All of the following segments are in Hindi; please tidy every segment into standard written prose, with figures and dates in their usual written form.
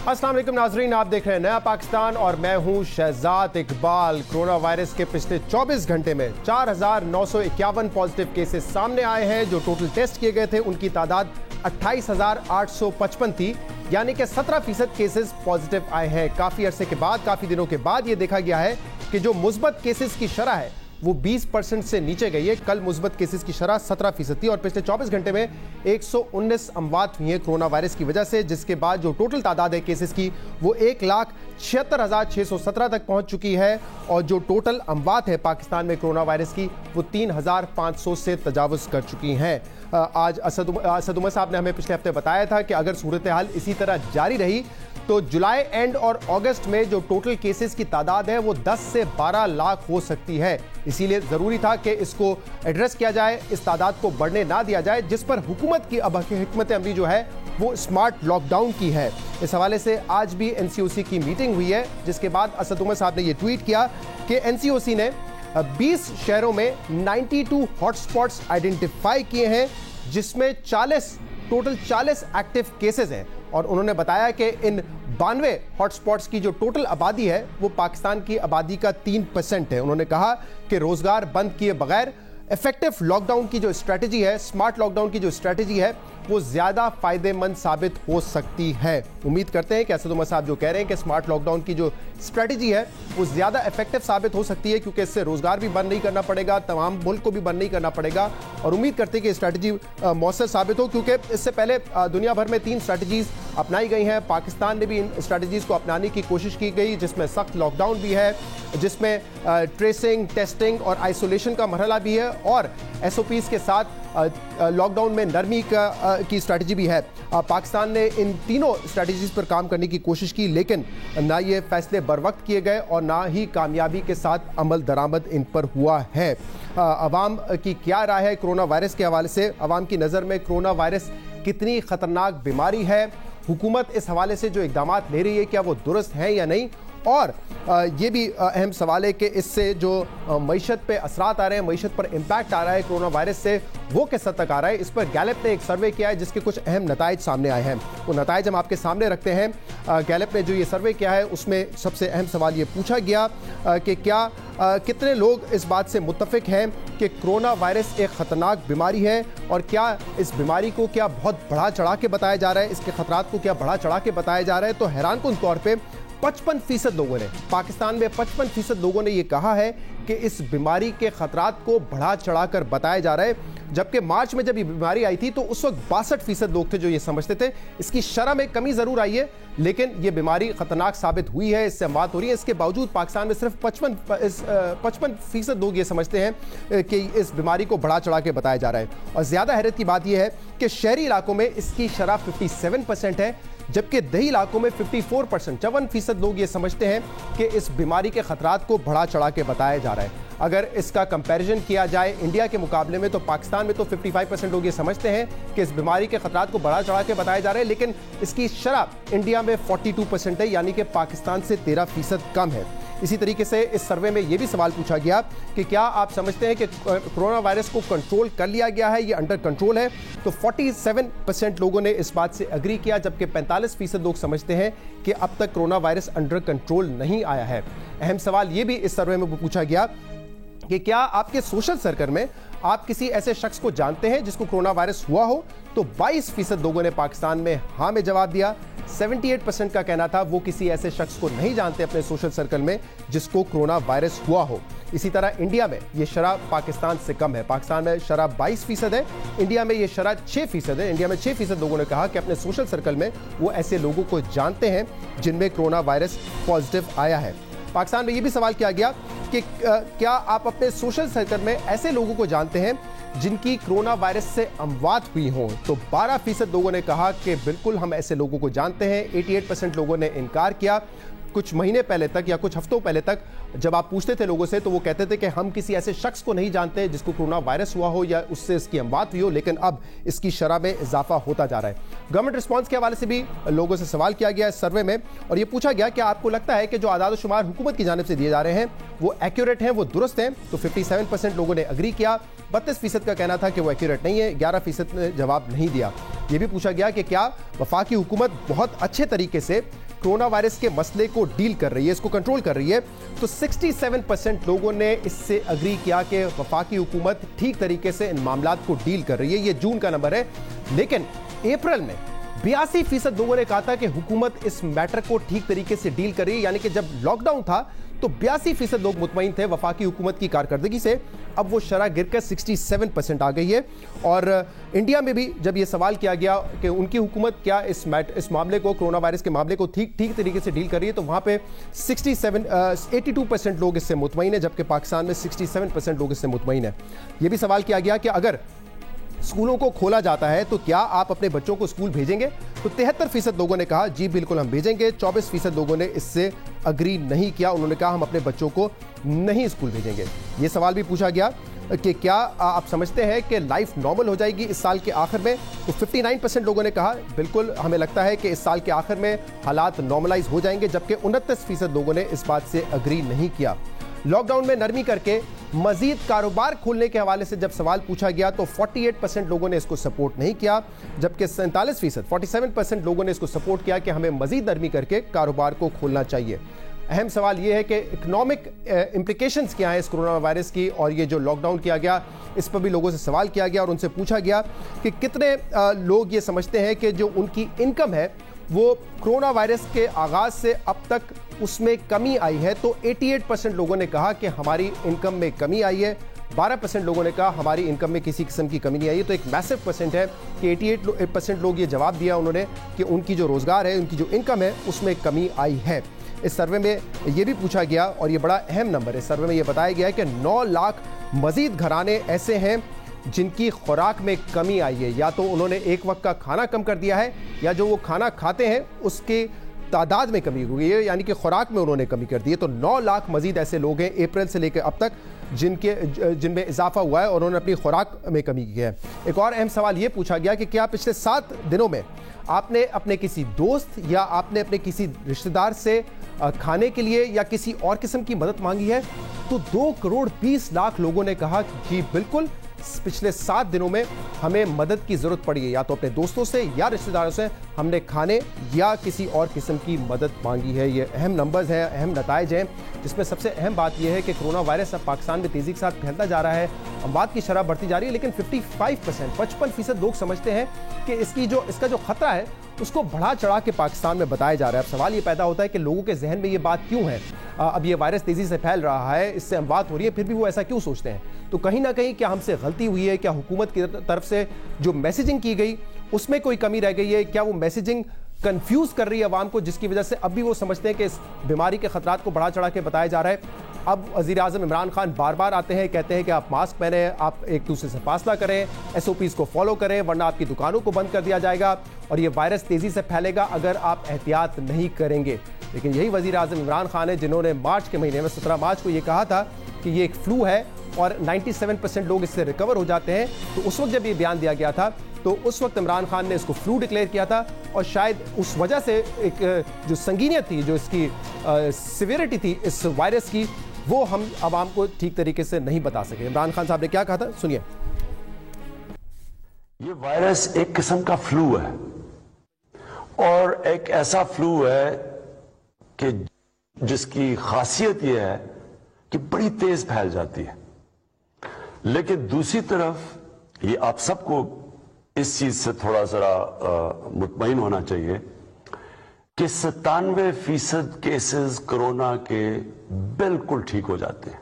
अस्सलाम वालेकुम नाजरीन, आप देख रहे हैं नया पाकिस्तान और मैं हूं शहजाद इकबाल। कोरोना वायरस के पिछले 24 घंटे में 4,951 पॉजिटिव केसेस सामने आए हैं। जो टोटल टेस्ट किए गए थे उनकी तादाद 28,855 थी, यानी कि 17% केसेस पॉजिटिव आए हैं। काफी अरसे के बाद, काफी दिनों के बाद ये देखा गया है कि जो मुस्बत केसेस की शरह है वो 20% से नीचे गई है। कल मुस्बत केसेस की शरह 17% थी और पिछले 24 घंटे में 119 अमवात हुई हैं कोरोना वायरस की वजह से, जिसके बाद जो टोटल तादाद है केसेस की वो 1,76,617 तक पहुंच चुकी है। और जो टोटल अमवात है पाकिस्तान में कोरोना वायरस की वो 3,500 से तजावुज कर चुकी हैं। आज असद उमर साहब ने हमें पिछले हफ्ते बताया था कि अगर सूरत हाल इसी तरह जारी रही तो जुलाई एंड और अगस्त में जो टोटल केसेस की तादाद है वो 10 से 12 लाख हो सकती है। इसीलिए जरूरी था कि इसको एड्रेस किया जाए, इस तादाद को बढ़ने ना दिया जाए, जिस पर हुकूमत की अब हिकमत अमली जो है वो स्मार्ट लॉकडाउन की है। इस हवाले से आज भी एनसीओसी की मीटिंग हुई है, जिसके बाद असद उमर साहब ने यह ट्वीट किया कि एनसीओसी ने 20 शहरों में 92 हॉटस्पॉट्स आइडेंटिफाई किए हैं, जिसमें टोटल 40 एक्टिव केसेस हैं। और उन्होंने बताया कि इन 92 हॉटस्पॉट्स की जो टोटल आबादी है वो पाकिस्तान की आबादी का 3% है। उन्होंने कहा कि रोजगार बंद किए बगैर इफेक्टिव लॉकडाउन की जो स्ट्रैटेजी है, स्मार्ट लॉकडाउन की जो स्ट्रैटेजी है वो ज्यादा फायदेमंद साबित हो सकती है। उम्मीद करते हैं कि असद उमर साहब जो कह रहे हैं कि स्मार्ट लॉकडाउन की जो स्ट्रैटेजी है वो ज्यादा इफेक्टिव साबित हो सकती है, क्योंकि इससे रोजगार भी बंद नहीं करना पड़ेगा, तमाम मुल्क को भी बंद नहीं करना पड़ेगा। और उम्मीद करते हैं कि स्ट्रैटेजी मौसर साबित हो, क्योंकि इससे पहले दुनिया भर में 3 स्ट्रैटेजीज अपनाई गई हैं। पाकिस्तान ने भी इन स्ट्रैटेजीज को अपनाने की कोशिश की गई, जिसमें सख्त लॉकडाउन भी है, जिसमें ट्रेसिंग, टेस्टिंग और आइसोलेशन का मरहला भी है, और एसओपीज के साथ लॉकडाउन में नरमी की स्ट्रैटेजी भी है। पाकिस्तान ने इन तीनों स्ट्रैटेजीज पर काम करने की कोशिश की, लेकिन ना ये फैसले बर वक्त किए गए और ना ही कामयाबी के साथ अमल दरामद इन पर हुआ है। अवाम की क्या राय है कोरोना वायरस के हवाले से? अवाम की नज़र में कोरोना वायरस कितनी खतरनाक बीमारी है? हुकूमत इस हवाले से जो इक़दाम ले रही है क्या वो दुरुस्त हैं या नहीं? और ये भी अहम सवाल है कि इससे जो मईशत पे असरात आ रहे हैं, मईशत पर इम्पैक्ट आ रहा है कोरोना वायरस से, वो किस हद तक आ रहा है? इस पर गैलप ने एक सर्वे किया है जिसके कुछ अहम नताइज सामने आए हैं। वो नताइज हम आपके सामने रखते हैं। गैलप ने जो ये सर्वे किया है उसमें सबसे अहम सवाल ये पूछा गया कि क्या कितने लोग इस बात से मुत्तफिक हैं कि कोरोना वायरस एक ख़तरनाक बीमारी है, और क्या इस बीमारी को क्या बहुत बढ़ा चढ़ा के बताया जा रहा है, इसके खतरात को क्या बढ़ा चढ़ा के बताया जा रहा है? तो हैरानकुन तौर पर 55% लोगों ने, पाकिस्तान में 55% लोगों ने यह कहा है कि इस बीमारी के खतरात को बढ़ा चढ़ाकर बताया जा रहा है, जबकि मार्च में जब ये बीमारी आई थी तो उस वक्त 62% लोग थे जो ये समझते थे। इसकी शरह में कमी जरूर आई है, लेकिन ये बीमारी खतरनाक साबित हुई है, इससे मौत हो रही है। इसके बावजूद पाकिस्तान में सिर्फ 55% लोग ये समझते हैं कि इस बीमारी को बढ़ा चढ़ा के बताया जा रहा है। और ज्यादा हैरत की बात यह है कि शहरी इलाकों में इसकी शरह 57% है, जबकि दही इलाकों में 54%, 54% लोग ये समझते हैं कि इस बीमारी के खतरात को बढ़ा चढ़ा के बताया जा रहा है। अगर इसका कंपैरिजन किया जाए इंडिया के मुकाबले में तो पाकिस्तान में तो 55% लोग ये समझते हैं कि इस बीमारी के खतरात को बढ़ा चढ़ा के बताया जा रहा है, लेकिन इसकी शरह इंडिया में 42% है, यानी कि पाकिस्तान से 13% कम है। इसी तरीके से इस सर्वे में यह भी सवाल पूछा गया कि क्या आप समझते हैं कि कोरोना वायरस को कंट्रोल कर लिया गया है, ये अंडर कंट्रोल है? तो 47% लोगों ने इस बात से एग्री किया, जबकि 45% लोग समझते हैं कि अब तक कोरोना वायरस अंडर कंट्रोल नहीं आया है। अहम सवाल यह भी इस सर्वे में पूछा गया कि क्या आपके सोशल सर्कल में आप किसी ऐसे शख्स को जानते हैं जिसको कोरोना वायरस हुआ हो? तो 22% लोगों ने पाकिस्तान में हाँ में जवाब दिया। 78% का कहना था वो किसी ऐसे शख्स को नहीं जानते अपने सोशल सर्कल में जिसको कोरोना वायरस हुआ हो। इसी तरह इंडिया में ये शरह पाकिस्तान से कम है। पाकिस्तान में शरह 22% है, इंडिया में ये शरह 6% है। इंडिया में 6% लोगों ने कहा कि अपने सोशल सर्कल में वो ऐसे लोगों को जानते हैं जिनमें कोरोना वायरस पॉजिटिव आया है। पाकिस्तान में ये भी सवाल किया गया कि क्या आप अपने सोशल सर्कल में ऐसे लोगों को जानते हैं जिनकी कोरोना वायरस से अमवात हुई हों? तो 12% लोगों ने कहा कि बिल्कुल हम ऐसे लोगों को जानते हैं। 88% लोगों ने इनकार किया। कुछ महीने पहले तक या कुछ हफ्तों पहले तक जब आप पूछते थे लोगों से तो वो कहते थे कि हम किसी ऐसे शख्स को नहीं जानते जिसको कोरोना वायरस हुआ हो या उससे इसकी अमवात हुई हो, लेकिन अब इसकी शरह में इजाफा होता जा रहा है। गवर्नमेंट रिस्पांस के हवाले से भी लोगों से सवाल किया गया इस सर्वे में, और ये पूछा गया कि आपको लगता है कि जो आदाद शुमार हुकूमत की जानिब से दिए जा रहे हैं वो एक्यूरेट हैं, वो दुरुस्त हैं? तो 57% लोगों ने अग्री किया। 32% का कहना था कि वो एक्यूरेट नहीं है। 11% ने जवाब नहीं दिया। ये भी पूछा गया कि क्या वफाकी हुकूमत बहुत अच्छे तरीके से कोरोना वायरस के मसले को डील कर रही है, इसको कंट्रोल कर रही है, तो 67% लोगों ने इससे अग्री किया कि वफाकी हुकूमत ठीक तरीके से इन मामलात को डील कर रही है। ये जून का नंबर है, लेकिन अप्रैल में 82% लोगों ने कहा था कि हुकूमत इस मैटर को ठीक तरीके से डील कर रही है। यानी कि जब लॉकडाउन था तो 82% लोग मुतमईन थे वफाकी हुकूमत की कारकर्दगी से। अब वो शरह गिरकर 67% आ गई है। और इंडिया में भी जब ये सवाल किया गया कि उनकी हुकूमत क्या इस मामले को, कोरोना वायरस के मामले को ठीक तरीके से डील कर रही है, तो वहाँ पे 82% लोग इससे मुतमईन है, जबकि पाकिस्तान में 67% लोग इससे मुतमईन है। ये भी सवाल किया गया कि अगर स्कूलों को खोला जाता है तो क्या आप अपने बच्चों को स्कूल भेजेंगे, तो 73% लोगों ने कहा जी बिल्कुल हम भेजेंगे। 24% लोगों ने इससे अग्री नहीं किया, उन्होंने कहा हम अपने बच्चों को नहीं स्कूल भेजेंगे। ये सवाल भी पूछा गया कि क्या आप समझते हैं कि लाइफ नॉर्मल हो जाएगी इस साल के आखिर में, तो 59% लोगों ने कहा बिल्कुल हमें लगता है कि इस साल के आखिर में हालात नॉर्मलाइज हो जाएंगे, जबकि 29% लोगों ने इस बात से अग्री नहीं किया। लॉकडाउन में नरमी करके मजीद कारोबार खोलने के हवाले से जब सवाल पूछा गया तो 48% लोगों ने इसको सपोर्ट नहीं किया, जबकि 47% लोगों ने इसको सपोर्ट किया कि हमें मजीद नरमी करके कारोबार को खोलना चाहिए। अहम सवाल यह है कि इकोनॉमिक इम्प्लिकेशंस क्या हैं इस कोरोना वायरस की, और ये जो लॉकडाउन किया गया इस पर भी लोगों से सवाल किया गया और उनसे पूछा गया कि कितने लोग ये समझते हैं कि जो उनकी इनकम है वो कोरोना वायरस के आगाज से अब तक उसमें कमी आई है। तो 88% लोगों ने कहा कि हमारी इनकम में कमी आई है, 12% लोगों ने कहा हमारी इनकम में किसी किस्म की कमी नहीं आई है। तो एक मैसिव परसेंट है कि 88% लोग ये जवाब दिया उन्होंने कि उनकी जो रोज़गार है, उनकी जो इनकम है उसमें कमी आई है। इस सर्वे में ये भी पूछा गया और ये बड़ा अहम नंबर है, इस सर्वे में ये बताया गया है कि 9 लाख मजीद घराने ऐसे हैं जिनकी खुराक में कमी आई है, या तो उन्होंने एक वक्त का खाना कम कर दिया है या जो वो खाना खाते हैं उसके तादाद में कमी हुई है, यानी कि खुराक में उन्होंने कमी कर दी है। तो 9 लाख मजीद ऐसे लोग हैं अप्रैल से लेकर अब तक जिनमें इजाफा हुआ है और उन्होंने अपनी खुराक में कमी की है। एक और अहम सवाल ये पूछा गया कि क्या पिछले 7 दिनों में आपने अपने किसी दोस्त या आपने अपने किसी रिश्तेदार से खाने के लिए या किसी और किस्म की मदद मांगी है, तो 2 करोड़ 20 लाख लोगों ने कहा कि बिल्कुल पिछले 7 दिनों में हमें मदद की जरूरत पड़ी है, या तो अपने दोस्तों से या रिश्तेदारों से हमने खाने या किसी और किस्म की मदद मांगी है। ये अहम नंबर्स हैं, अहम नताइज हैं, जिसमें सबसे अहम बात यह है कि कोरोना वायरस अब पाकिस्तान में तेजी के साथ फैलता जा रहा है, अमवात की शरह बढ़ती जा रही है, लेकिन 55% लोग समझते हैं कि इसका जो खतरा है उसको बढ़ा चढ़ा के पाकिस्तान में बताया जा रहा है। अब सवाल ये पैदा होता है कि लोगों के जहन में ये बात क्यों है, अब ये वायरस तेजी से फैल रहा है, इससे अमवात हो रही है, फिर भी वो ऐसा क्यों सोचते हैं। तो कहीं ना कहीं क्या हमसे गलती हुई है, क्या हुकूमत की तरफ से जो मैसेजिंग की गई उसमें कोई कमी रह गई है, क्या वो मैसेजिंग कंफ्यूज कर रही है अवाम को, जिसकी वजह से अब भी वो समझते हैं कि इस बीमारी के खतरात को बढ़ा चढ़ा के बताया जा रहा है। अब वज़ीर-ए-आज़म इमरान खान बार बार आते हैं, कहते हैं कि आप मास्क पहने, आप एक दूसरे से फासला करें, SOPs को फॉलो करें, वरना आपकी दुकानों को बंद कर दिया जाएगा और ये वायरस तेज़ी से फैलेगा अगर आप एहतियात नहीं करेंगे। लेकिन यही वज़ीर-ए-आज़म इमरान खान है जिन्होंने मार्च के महीने में 17 मार्च को ये कहा था कि ये एक फ्लू है और 97% लोग इससे रिकवर हो जाते हैं। तो उस वक्त जब ये बयान दिया गया था तो उस वक्त इमरान खान ने इसको फ्लू डिक्लेयर किया था और शायद उस वजह से एक जो संगीनियत थी, जो इसकी सिवियरिटी थी इस वायरस की, वो हम आवाम को ठीक तरीके से नहीं बता सके। इमरान खान साहब ने क्या कहा था, सुनिए। ये वायरस एक किस्म का फ्लू है और एक ऐसा फ्लू है कि जिसकी खासियत यह है कि बड़ी तेज फैल जाती है, लेकिन दूसरी तरफ ये आप सबको इस चीज से थोड़ा सा मुतमईन होना चाहिए कि 97% केसेस कोरोना के बिल्कुल ठीक हो जाते हैं।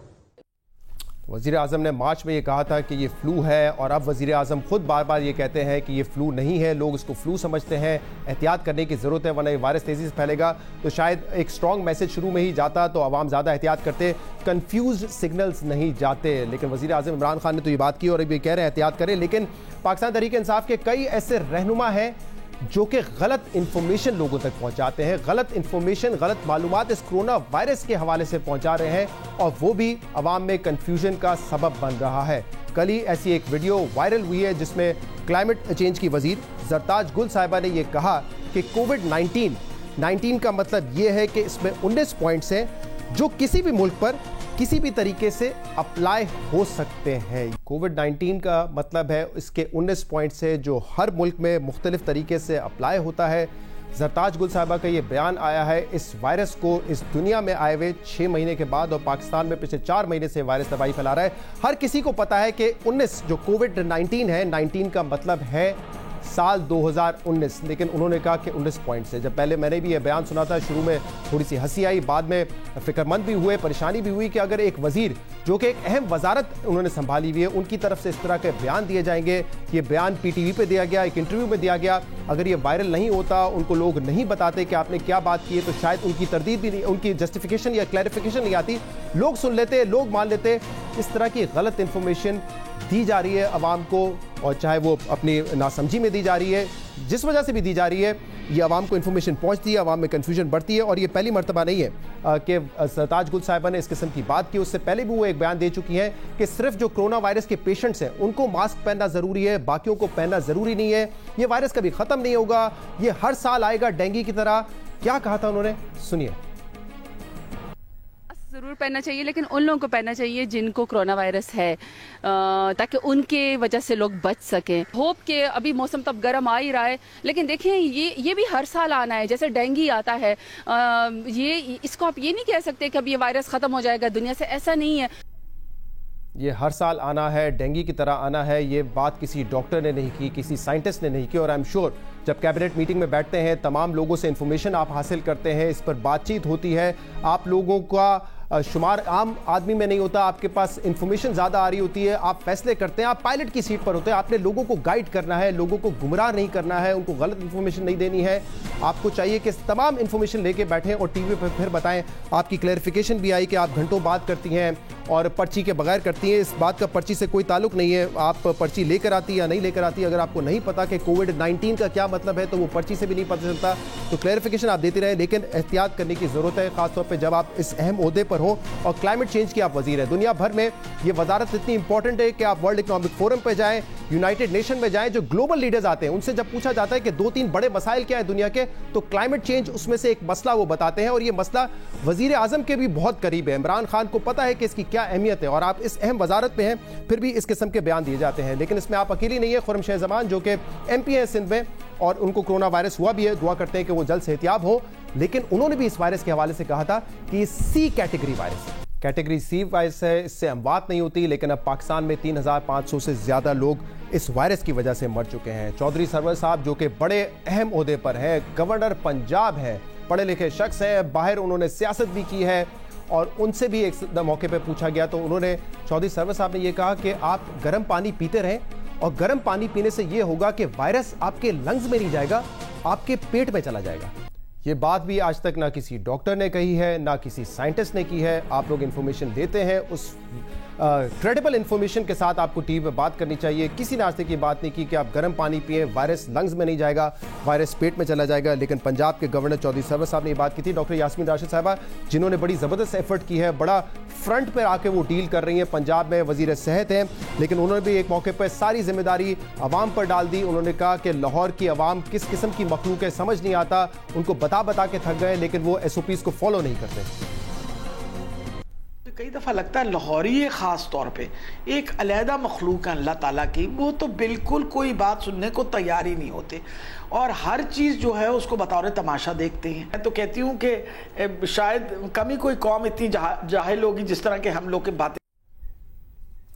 वज़ीर आज़म ने मार्च में ये कहा था कि ये फ्लू है और अब वज़ीर आज़म खुद बार बार ये कहते हैं कि ये फ्लू नहीं है, लोग इसको फ्लू समझते हैं, एहतियात करने की ज़रूरत है वरना ये वायरस तेज़ी से फैलेगा। तो शायद एक स्ट्रॉन्ग मैसेज शुरू में ही जाता तो आवाम ज़्यादा एहतियात करते, कन्फ्यूज सिग्नल्स नहीं जाते। लेकिन वज़ीर आज़म इमरान खान ने तो ये बात की और अब ये कह रहे हैं एहतियात करें, लेकिन पाकिस्तान तहरीक इंसाफ के कई ऐसे रहनुमा हैं जो कि गलत इंफॉर्मेशन लोगों तक पहुंचाते हैं, गलत इंफॉर्मेशन, गलत मालूमात इस कोरोना वायरस के हवाले से पहुंचा रहे हैं और वो भी अवाम में कंफ्यूजन का सबब बन रहा है। कल ही ऐसी एक वीडियो वायरल हुई है जिसमें क्लाइमेट चेंज की वजीर जरताज गुल साहिबा ने यह कहा कि कोविड-19 का मतलब यह है कि इसमें 19 पॉइंट्स हैं जो किसी भी मुल्क पर किसी भी तरीके से अप्लाई हो सकते हैं। कोविड-19 का मतलब है इसके 19 पॉइंट्स है जो हर मुल्क में मुख्तलिफ तरीके से अप्लाई होता है। जरताज गुल साहिबा का ये बयान आया है इस वायरस को इस दुनिया में आए हुए 6 महीने के बाद, और पाकिस्तान में पिछले 4 महीने से वायरस तबाही फैला रहा है। हर किसी को पता है कि 19 जो कोविड-19 है, 19 का मतलब है साल 2019, लेकिन उन्होंने कहा कि 19 पॉइंट से। जब पहले मैंने भी ये बयान सुना था, शुरू में थोड़ी सी हंसी आई, बाद में फिक्रमंद भी हुए, परेशानी भी हुई कि अगर एक वजीर जो कि एक अहम वजारत उन्होंने संभाली हुई है, उनकी तरफ से इस तरह के बयान दिए जाएंगे। ये बयान पीटीवी पे दिया गया, एक इंटरव्यू में दिया गया। अगर ये वायरल नहीं होता, उनको लोग नहीं बताते कि आपने क्या बात की है, तो शायद उनकी तरदीद भी नहीं, उनकी जस्टिफिकेशन या क्लैरिफिकेशन नहीं आती, लोग सुन लेते, लोग मान लेते। इस तरह की गलत इंफॉर्मेशन दी जा रही है अवाम को, और चाहे वो अपनी नासमझी में दी जा रही है, जिस वजह से भी दी जा रही है, ये अवाम को इन्फॉर्मेशन पहुंचती है, अवाम में कन्फ्यूजन बढ़ती है। और ये पहली मरतबा नहीं है कि सरताज गुल साहिबा ने इस किस्म की बात की। उससे पहले भी वो एक बयान दे चुकी हैं कि सिर्फ जो कोरोना वायरस के पेशेंट्स हैं उनको मास्क पहनना ज़रूरी है, बाकियों को पहनना ज़रूरी नहीं है। ये वायरस कभी ख़त्म नहीं होगा, ये हर साल आएगा डेंगू की तरह। क्या कहा था उन्होंने, सुनिए। ज़रूर पहनना चाहिए, लेकिन उन लोगों को पहनना चाहिए जिनको कोरोना वायरस है, ताकि उनके वजह से लोग बच सकें। होप के अभी मौसम तब गर्म आ ही रहा है, लेकिन देखें ये भी हर साल आना है, जैसे डेंगू आता है। ये इसको आप ये नहीं कह सकते कि अब ये वायरस ख़त्म हो जाएगा दुनिया से, ऐसा नहीं है। ये हर साल आना है, डेंगू की तरह आना है, ये बात किसी डॉक्टर ने नहीं की, किसी साइंटिस्ट ने नहीं की। और आई एम श्योर जब कैबिनेट मीटिंग में बैठते हैं, तमाम लोगों से इंफॉर्मेशन आप हासिल करते हैं, इस पर बातचीत होती है, आप लोगों का शुमार आम आदमी में नहीं होता, आपके पास इंफॉर्मेशन ज़्यादा आ रही होती है, आप फैसले करते हैं, आप पायलट की सीट पर होते हैं। आपने लोगों को गाइड करना है, लोगों को गुमराह नहीं करना है, उनको गलत इंफॉर्मेशन नहीं देनी है। आपको चाहिए कि तमाम इंफॉर्मेशन लेके बैठें और टीवी पर फिर बताएं। आपकी क्लैरिफिकेशन भी आई कि आप घंटों बात करती हैं और पर्ची के बगैर करती हैं। इस बात का पर्ची से कोई ताल्लुक नहीं है, आप पर्ची लेकर आती या नहीं लेकर आती। अगर आपको नहीं पता कि कोविड-19 का क्या मतलब है, तो वो पर्ची से भी नहीं पता चलता। तो क्लैरिफिकेशन आप देती रहे, लेकिन एहतियात करने की ज़रूरत है, खासतौर पर जब आप इस अहम ओहदे पर हो और क्लाइमेट चेंज की आप वजीर हैं। दुनिया भर में ये वजारत इतनी इंपॉर्टेंट है कि आप वर्ल्ड इकोनॉमिक फोरम पे जाएं, यूनाइटेड नेशन में जाएं, जो ग्लोबल लीडर्स आते हैं, उनसे जब पूछा जाता है कि 2-3 बड़े मसाइल क्या है दुनिया के, तो क्लाइमेट चेंज उसमें से एक मसला वो बताते हैं। और ये मसला वजीर आजम के भी बहुत करीब है, इमरान खान को पता है कि इसकी क्या अहमियत है, और आप इस अहम वजारत में हैं, फिर भी इस किस्म के बयान दिए जाते हैं। लेकिन इसमें आप अकेली नहीं है। खुर्रम जमान जो कि MP है सिंध में, और उनको कोरोना वायरस हुआ भी है, दुआ करते हैं कि वो जल्द सेहतियाब हो। लेकिन उन्होंने भी इस वायरस के हवाले से कहा था कि ये C कैटेगरी वायरस है, कैटेगरी C वायरस है, इससे अमवात नहीं होती। लेकिन अब पाकिस्तान में 3500 से ज़्यादा लोग इस वायरस की वजह से मर चुके हैं। चौधरी सरवर साहब जो कि बड़े अहम ओहदे पर हैं, गवर्नर पंजाब है, पढ़े लिखे शख्स हैं, बाहर उन्होंने सियासत भी की है, और उनसे भी एक मौके पर पूछा गया तो उन्होंने, चौधरी सरवर साहब ने ये कहा कि आप गर्म पानी पीते रहें, और गर्म पानी पीने से ये होगा कि वायरस आपके लंग्स में नहीं जाएगा, आपके पेट में चला जाएगा। ये बात भी आज तक ना किसी डॉक्टर ने कही है, ना किसी साइंटिस्ट ने की है। आप लोग इंफॉर्मेशन देते हैं, उस क्रेडिबल इंफॉर्मेशन के साथ आपको टीवी पे बात करनी चाहिए। किसी ने आज तक ये बात नहीं की कि आप गर्म पानी पिए, वायरस लंग्स में नहीं जाएगा, वायरस पेट में चला जाएगा। लेकिन पंजाब के गवर्नर चौधरी सरवर साहब ने ये बात की थी। डॉक्टर यास्मीन राशिद साहबा, जिन्होंने बड़ी ज़बरदस्त एफर्ट की है, बड़ा फ्रंट पर आके वो डील कर रही हैं, पंजाब में वजीर सेहत हैं, लेकिन उन्होंने भी एक मौके पर सारी जिम्मेदारी आवाम पर डाल दी। उन्होंने कहा कि लाहौर की आवाम किस किस्म की मखलूक है, समझ नहीं आता, उनको बता के थक गए, लेकिन वो SOPs को फॉलो नहीं करते। कई दफ़ा लगता है लाहौरी ख़ास तौर पे एक अलहदा मखलूक है अल्लाह ताला की, वो तो बिल्कुल कोई बात सुनने को तैयार ही नहीं होते, और हर चीज़ जो है उसको बतौर तमाशा देखते हैं। मैं तो कहती हूँ कि शायद कम ही कोई कौम इतनी जाहिल होगी जिस तरह के हम लोग की बातें।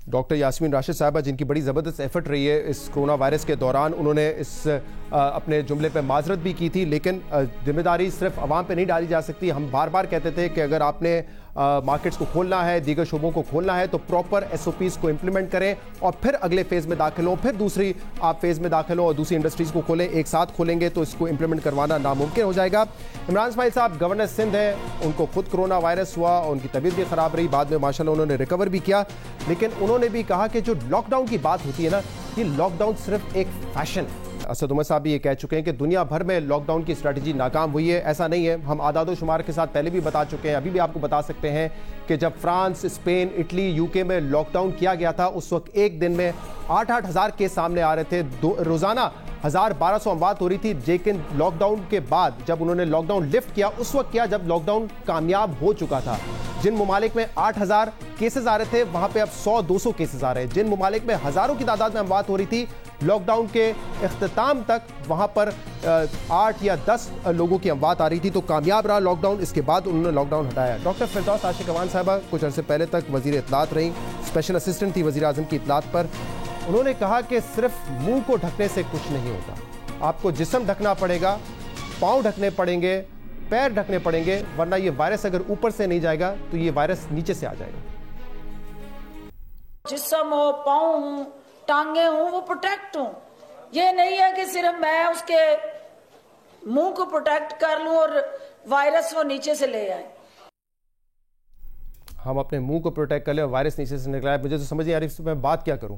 डॉक्टर यास्मीन राशिद साहबा, जिनकी बड़ी ज़बरदस्त एफर्ट रही है इस कोरोना वायरस के दौरान, उन्होंने इस अपने जुमले पे माजरत भी की थी, लेकिन जिम्मेदारी सिर्फ आवाम पे नहीं डाली जा सकती। हम बार बार कहते थे कि अगर आपने मार्केट्स को खोलना है, दीगर शोबों को खोलना है, तो प्रॉपर SOPs को इम्प्लीमेंट करें और फिर अगले फेज़ में दाखिल हों, फिर दूसरी आप फेज़ में दाखिल हों और दूसरी इंडस्ट्रीज़ को खोलें। एक साथ खोलेंगे तो इसको इम्प्लीमेंट करवाना नामुमकिन हो जाएगा। इमरान इस्माइल साहब गवर्नर सिंध हैं, उनको खुद कोरोना वायरस हुआ, उनकी तबीयत भी ख़राब रही, बाद में माशाल्लाह उन्होंने रिकवर भी किया। लेकिन उन्होंने भी कहा कि जो लॉकडाउन की बात होती है ना, ये लॉकडाउन सिर्फ एक फैशन है। असद उमर साहब भी ये कह चुके हैं कि दुनिया भर में लॉकडाउन की स्ट्रैटेजी नाकाम हुई है। ऐसा नहीं है, हम आदादो शुमार के साथ पहले भी बता चुके हैं, अभी भी आपको बता सकते हैं कि जब फ्रांस, स्पेन, इटली, UK में लॉकडाउन किया गया था, उस वक्त एक दिन में 8-8 हज़ार केस सामने आ रहे थे, रोज़ाना 1000-1200 अमवात हो रही थी। लेकिन लॉकडाउन के बाद जब उन्होंने लॉकडाउन लिफ्ट किया, उस वक्त किया जब लॉकडाउन कामयाब हो चुका था। जिन ममालिक में 8000 केसेस आ रहे थे, वहां पे अब 100-200 केसेस आ रहे हैं। जिन ममालिक में हज़ारों की तादाद में अमवात हो रही थी, लॉकडाउन के इख्तिताम तक वहां पर 8 या 10 लोगों की अमवात आ रही थी, तो कामयाब रहा लॉकडाउन। इसके बाद उन्होंने लॉकडाउन हटाया। डॉक्टर फिरदौस आशिक अवान साहबा कुछ अरसे पहले तक वजीर इत्तलात रही, स्पेशल असिस्टेंट थी वजीर आजम की इत्तलात पर। उन्होंने कहा कि सिर्फ मुंह को ढकने से कुछ नहीं होता, आपको जिस्म ढकना पड़ेगा, पाँव ढकने पड़ेंगे, पैर ढकने पड़ेंगे, वरना ये वायरस अगर ऊपर से नहीं जाएगा तो ये वायरस नीचे से आ जाएगा। जिस्म हो, पाँव हूं, टांगे हूं, वो प्रोटेक्ट हूं। ये नहीं है कि सिर्फ मैं उसके मुंह को प्रोटेक्ट कर लूं और वायरस वो नीचे से ले आए। हम अपने मुंह को प्रोटेक्ट कर ले और वायरस नीचे से निकला है। मुझे तो समझ नहीं आ रही इसमें मैं बात क्या करूं,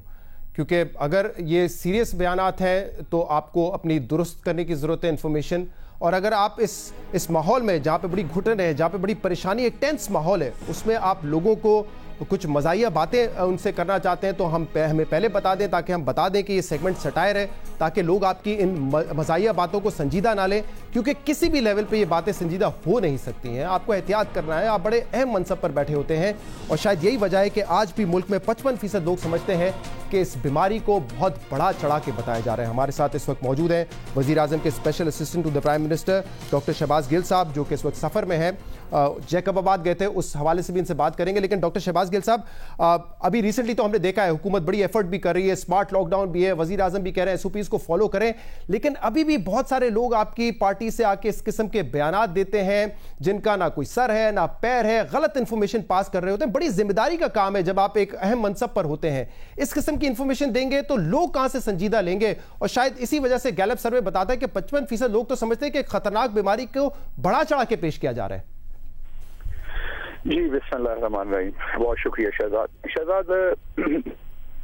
क्योंकि अगर ये सीरियस बयानात हैं तो आपको अपनी दुरुस्त करने की ज़रूरत है इन्फॉर्मेशन। और अगर आप इस माहौल में जहाँ पे बड़ी घुटन है, जहाँ पे बड़ी परेशानी, एक टेंस माहौल है, उसमें आप लोगों को कुछ मज़ाहिया बातें उनसे करना चाहते हैं तो हमें पहले बता दें, ताकि हम बता दें कि ये सेगमेंट सटायर है, ताकि लोग आपकी इन मज़ाहिया बातों को संजीदा ना लें, क्योंकि किसी भी लेवल पे ये बातें संजीदा हो नहीं सकती हैं। आपको एहतियात करना है, आप बड़े अहम मनसब पर बैठे होते हैं और शायद यही वजह है कि आज भी मुल्क में 55% लोग समझते हैं कि इस बीमारी को बहुत बढ़ा चढ़ा के बताया जा रहा है। हमारे साथ इस वक्त मौजूद हैं वज़ीर आज़म के special assistant to the prime minister doctor Shahbaz Gill साहब, जो कि इस वक्त सफ़र में हैं, जैकबाबाद गए थे, उस हवाले से भी इनसे बात करेंगे। लेकिन डॉक्टर शहबाज गिल साहब, अभी रिसेंटली तो हमने देखा है हुकूमत बड़ी एफर्ट भी कर रही है, स्मार्ट लॉकडाउन भी है, वज़ीर आज़म भी कह रहे हैं SOPs को फॉलो करें, लेकिन अभी भी बहुत सारे लोग आपकी पार्टी से आके इस किस्म के बयानात देते हैं जिनका ना कोई सर है ना पैर है, गलत इंफॉर्मेशन पास कर रहे होते हैं। बड़ी जिम्मेदारी का काम है जब आप एक अहम मनसब पर होते हैं, इस किस्म की इंफॉर्मेशन देंगे तो लोग कहां से संजीदा लेंगे। और शायद इसी वजह से गैलप सर्वे बताता है कि 55% लोग तो समझते हैं कि खतरनाक बीमारी को बढ़ा चढ़ा के पेश किया जा रहा है। जी बिस्मिल्लाहिर्रहमानिर्रहीम, बहुत शुक्रिया शहजाद।